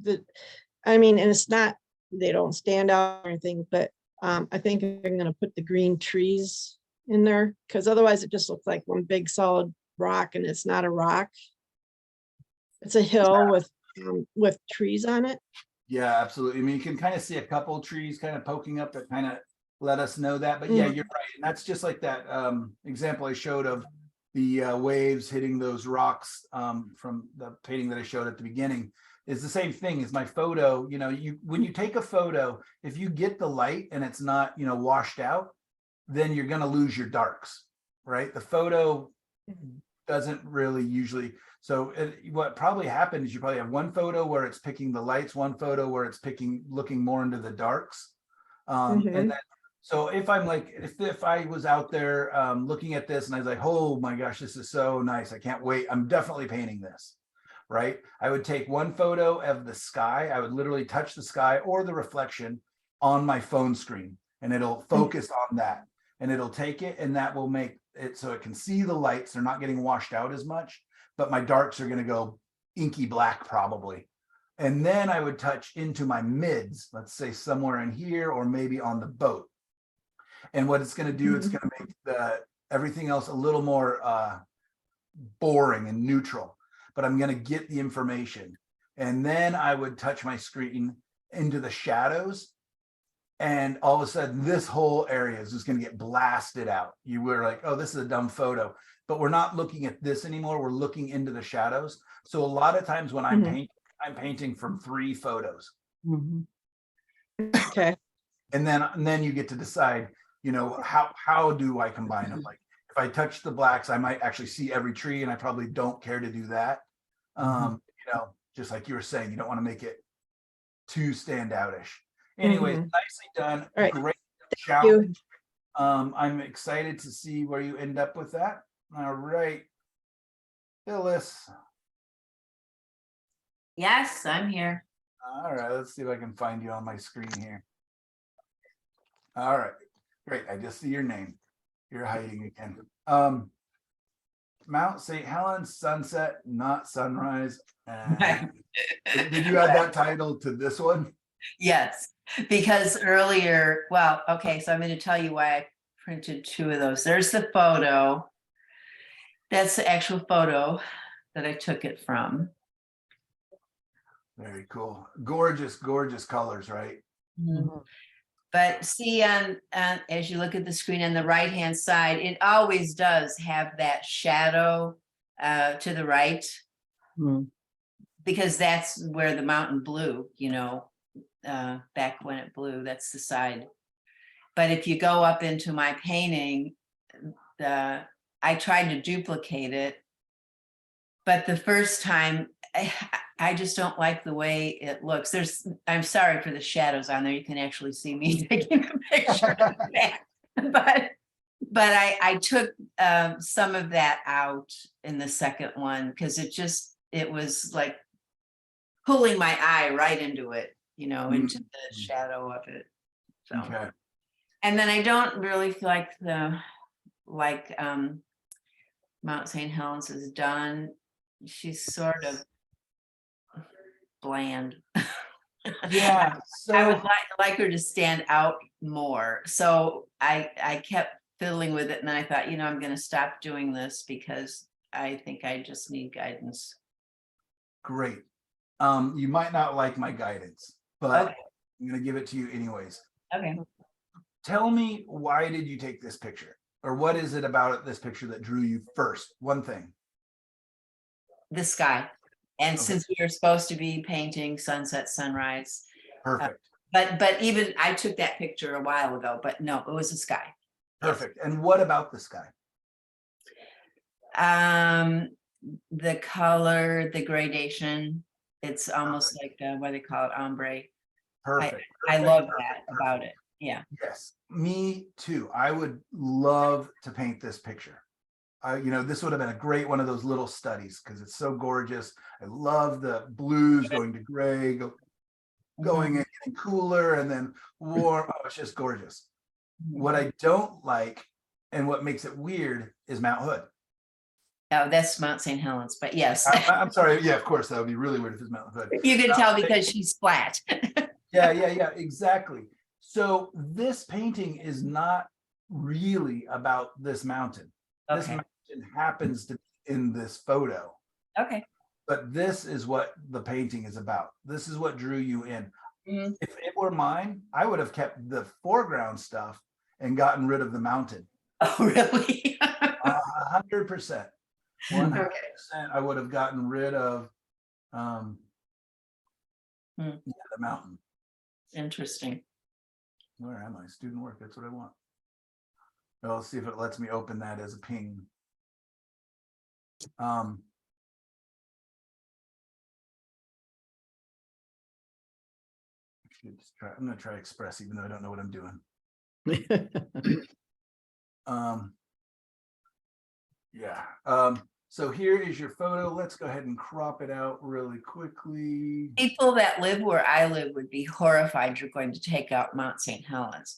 and it's not, they don't stand out or anything, but I think I'm gonna put the green trees in there, because otherwise it just looks like one big solid rock, and it's not a rock. It's a hill with trees on it. Yeah, absolutely. I mean, you can kind of see a couple trees kind of poking up that kind of let us know that. But yeah, you're right. And that's just like that example I showed of the waves hitting those rocks from the painting that I showed at the beginning. Is the same thing as my photo. When you take a photo, if you get the light and it's not, washed out, then you're going to lose your darks, right? The photo doesn't really usually. So what probably happened is you probably have one photo where it's picking the lights, one photo where it's looking more into the darks. And then, so if I'm like, if I was out there looking at this and I was like, oh my gosh, this is so nice, I can't wait, I'm definitely painting this, right? I would take one photo of the sky, I would literally touch the sky or the reflection on my phone screen, and it'll focus on that, and it'll take it, and that will make it so it can see the lights, they're not getting washed out as much, but my darks are going to go inky black probably. And then I would touch into my mids, let's say somewhere in here or maybe on the boat. And what it's going to do, it's going to make everything else a little more boring and neutral, but I'm going to get the information. And then I would touch my screen into the shadows, and all of a sudden this whole area is just going to get blasted out. You were like, oh, this is a dumb photo, but we're not looking at this anymore. We're looking into the shadows. So a lot of times when I'm painting, I'm painting from 3 photos. Okay. And then you get to decide, how do I combine them? Like if I touch the blacks, I might actually see every tree, and I probably don't care to do that. Just like you were saying, you don't want to make it too standoutish. Anyways, nicely done. All right. Great Thank you. challenge. I'm excited to see where you end up with that. All right. Phyllis. Yes, I'm here. All right, let's see if I can find you on my screen here. All right, great. I just see your name. You're hiding again. Mount St. Helens sunset, not sunrise. Did you add that title to this one? Yes, because earlier, well, okay, so I'm going to tell you why I printed 2 of those. There's the photo. That's the actual photo that I took it from. Very cool. Gorgeous, gorgeous colors, right? But see, as you look at the screen on the right-hand side, it always does have that shadow to the right, because that's where the mountain blue, back when it blew. That's the side. But if you go up into my painting, I tried to duplicate it. But the first time, I just don't like the way it looks. I'm sorry for the shadows on there. You can actually see me taking a picture of that. But I took some of that out in the second one because it was like pulling my eye right into it, into the shadow of it. So, Okay. and then I don't really feel like Mount St. Helens is done. She's sort of bland. Yeah. I would So like her to stand out more. So I kept fiddling with it, and then I thought, I'm going to stop doing this because I think I just need guidance. great. You might not like my guidance, but Okay. I'm going to give it to you anyways. Okay. Tell me, why did you take this picture? Or what is it about this picture that drew you first? One thing. The sky. And Okay. since we were supposed to be painting sunset, sunrise, Perfect. but even I took that picture a while ago, but no, it was the sky. Perfect. And what about the sky? The color, the gradation, it's almost like what they call it, ombre. Perfect. I Perfect. love Perfect. that about it. Yeah. Yes, me too. I would love to paint this picture. This would have been a great one of those little studies because it's so gorgeous. I love the blues going to gray, going in, getting cooler, and then warm. Oh, it's just gorgeous. What I don't like and what makes it weird is Mount Hood. Oh, that's Mount St. Helens, but yes. I'm sorry. Yeah, of course, that would be really weird if it's Mount Hood. You can tell because she's flat. Yeah, exactly. So this painting is not really about this mountain. This Okay. mountain happens to be in this photo. Okay. But this is what the painting is about. This is what drew you in. Mhm. If it were mine, I would have kept the foreground stuff and gotten rid of the mountain. Oh, really? 100%. 100%. I would have gotten rid of the mountain. Interesting. Where am I? Student work. That's what I want. Well, let's see if it lets me open that as a ping. I'm going to try Express, even though I don't know what I'm doing. So here is your photo. Let's go ahead and crop it out really quickly. People that live where I live would be horrified you're going to take out Mount St. Helens.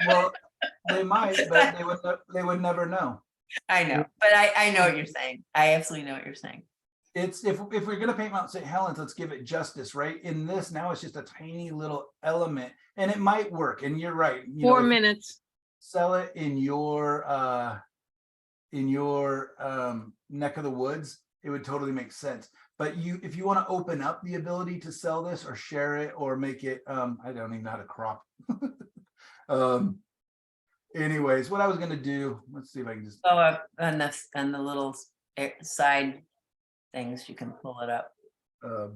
Well, they might, but they would never know. I know, but I know what you're saying. I absolutely know what you're saying. It's if we're going to paint Mount St. Helens, let's give it justice, right? In this, now it's just a tiny little element, and it might work. And you're right. 4 minutes. Sell it in your neck of the woods, it would totally make sense. But if you want to open up the ability to sell this or share it or make it, I don't even know how to crop. Anyways, what I was going to do, let's see if I can just Go up on the little side things, you can pull it up.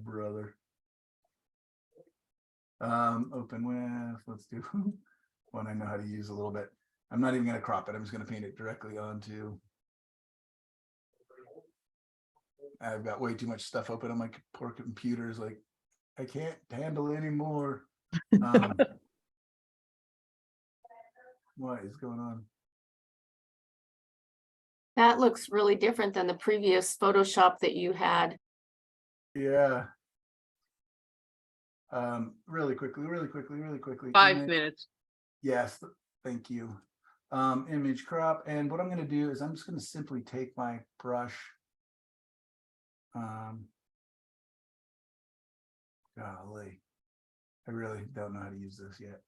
Brother. Open with, let's do one I know how to use a little bit. I'm not even going to crop it. I'm just going to paint it directly onto. I've got way too much stuff open on my poor computer. It's like, I can't handle anymore. What is going on? That looks really different than the previous Photoshop that you had. Yeah. Really quickly. 5 Image. minutes. Yes, thank you. Image crop. And what I'm going to do is I'm just going to simply take my brush. Golly, I really don't know how to use this yet.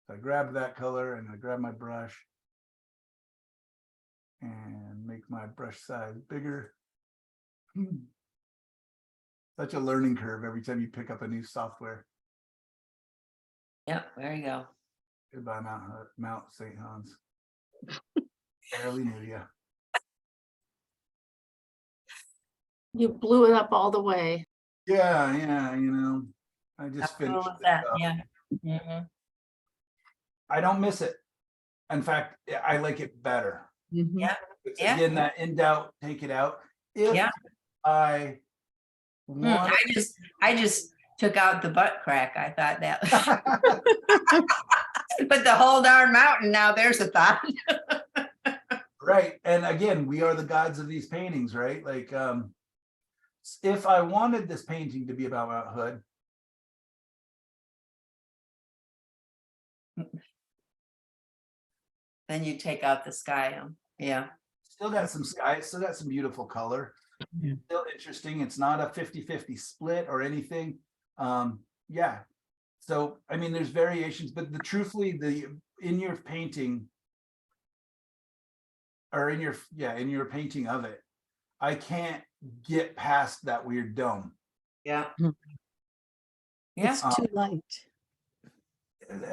So I grab that color and I grab my brush and make my brush size bigger. Such a learning curve every time you pick up a new software. Yep, there you go. Goodbye, Mount St. Helens. Barely knew you. You blew it up all the way. Yeah, I just How cool finished is it that? up. Yeah. Mhm. I don't miss it. In fact, I like it better. Yeah, It's yeah. again, that in doubt, take it out. If Yeah. I want, I just took out the butt crack. I thought that. But the whole darn mountain, now there's a thought. right. And again, we are the gods of these paintings, right? Like, if I wanted this painting to be about Mount Hood, Then you take out the sky. Yeah. still got some sky, still got some beautiful color. Yeah. Still interesting. It's not a 50-50 split or anything. Yeah. So, I mean, there's variations, but truthfully, in your painting or in your painting of it, I can't get past that weird dome. Yeah. It's too light.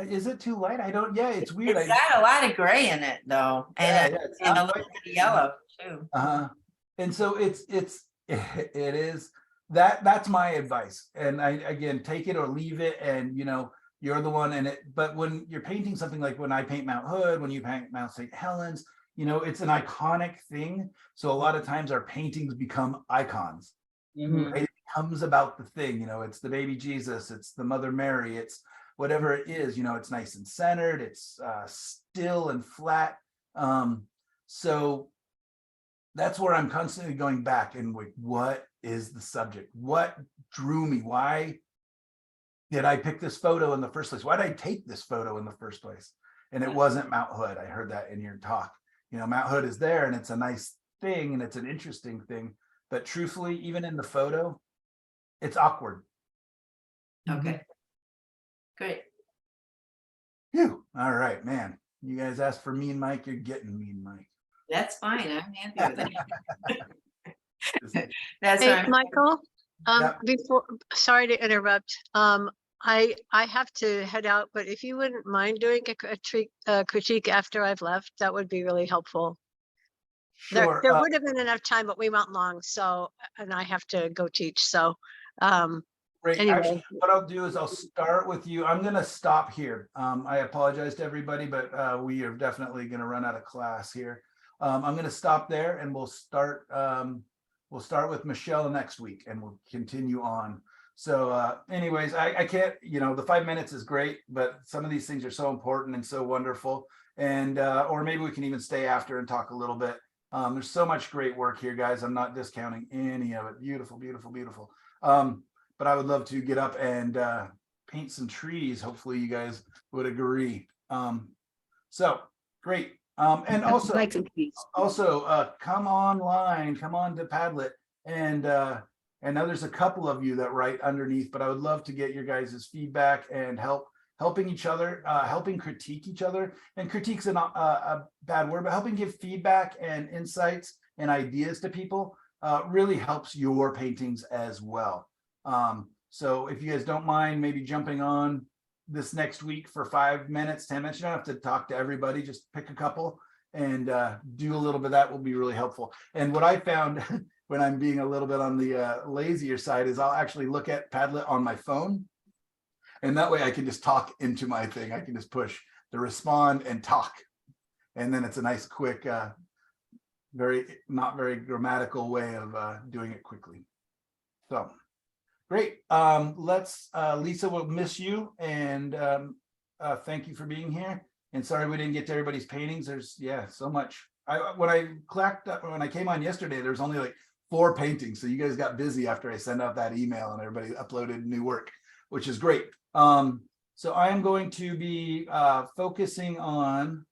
Is it too light? I don't, yeah, it's weird. It's got a lot of gray in it though. And, it's and a not little white. bit of yellow too. And so it is that's my advice. And I, again, take it or leave it. And you're the one in it. But when you're painting something like when I paint Mount Hood, when you paint Mount St. Helens, it's an iconic thing. So a lot of times our paintings become icons. Right? It becomes about the thing, it's the baby Jesus, it's the Mother Mary, it's whatever it is, it's nice and centered, it's still and flat. So that's where I'm constantly going back and like, what is the subject? What drew me? Why did I pick this photo in the first place? Why did I take this photo in the first place? And it wasn't Mount Hood. I heard that in your talk. Mount Hood is there and it's a nice thing and it's an interesting thing. But truthfully, even in the photo, it's awkward. Okay. Great. Phew. All right, man. You guys asked for me and Mike, you're getting me and Mike. That's fine. I'm happy with that. That's Hey, fine. Michael, Yeah. sorry to interrupt. I have to head out, but if you wouldn't mind doing a critique after I've left, that would be really helpful. Sure. There would have been enough time, but we went long, so, and I have to go teach, so, Great. anyway. Actually, what I'll do is I'll start with you. I'm going to stop here. I apologize to everybody, but we are definitely going to run out of class here. I'm going to stop there and we'll start with Michelle next week and we'll continue on. So anyways, I can't, the 5 minutes is great, but some of these things are so important and so wonderful. And or maybe we can even stay after and talk a little bit. There's so much great work here, guys. I'm not discounting any of it. Beautiful, beautiful, beautiful. But I would love to get up and paint some trees. Hopefully you guys would agree. So great. And also come online, come on to Padlet. And I know there's a couple of you that write underneath, but I would love to get your guys' feedback and helping each other, helping critique each other. And critique's not a bad word, but helping give feedback and insights and ideas to people really helps your paintings as well. So if you guys don't mind maybe jumping on this next week for 5 minutes, 10 minutes, you don't have to talk to everybody, just pick a couple and do a little bit. That will be really helpful. And what I found when I'm being a little bit on the lazier side is I'll actually look at Padlet on my phone. And that way I can just talk into my thing. I can just push the respond and talk. And then it's a nice, quick, not very grammatical way of doing it quickly. So great. Lisa, will miss you. And thank you for being here. And sorry we didn't get to everybody's paintings. There's, so much. When I came on yesterday, there was only like 4 paintings. So you guys got busy after I sent out that email and everybody uploaded new work, which is great. So I am going to be focusing on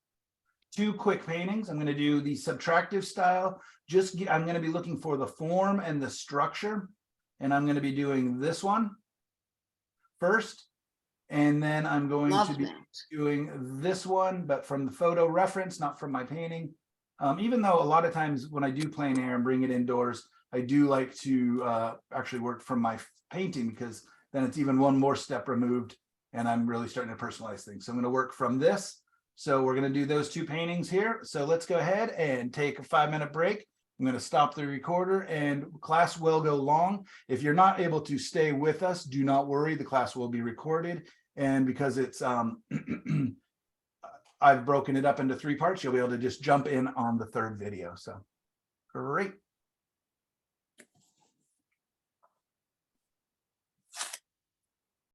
2 quick paintings. I'm going to do the subtractive style. I'm going to be looking for the form and the structure. And I'm going to be doing this one first. And then I'm going to be doing this one, but from the photo reference, not from my painting. Even though a lot of times when I do plein air and bring it indoors, I do like to actually work from my painting because then it's even one more step removed and I'm really starting to personalize things. So I'm going to work from this. So we're going to do those 2 paintings here. So let's go ahead and take a 5-minute break I'm going to stop the recorder and class will go long. If you're not able to stay with us, do not worry. The class will be recorded. And because it's I've broken it up into 3 parts, you'll be able to just jump in on the 3rd video. So great.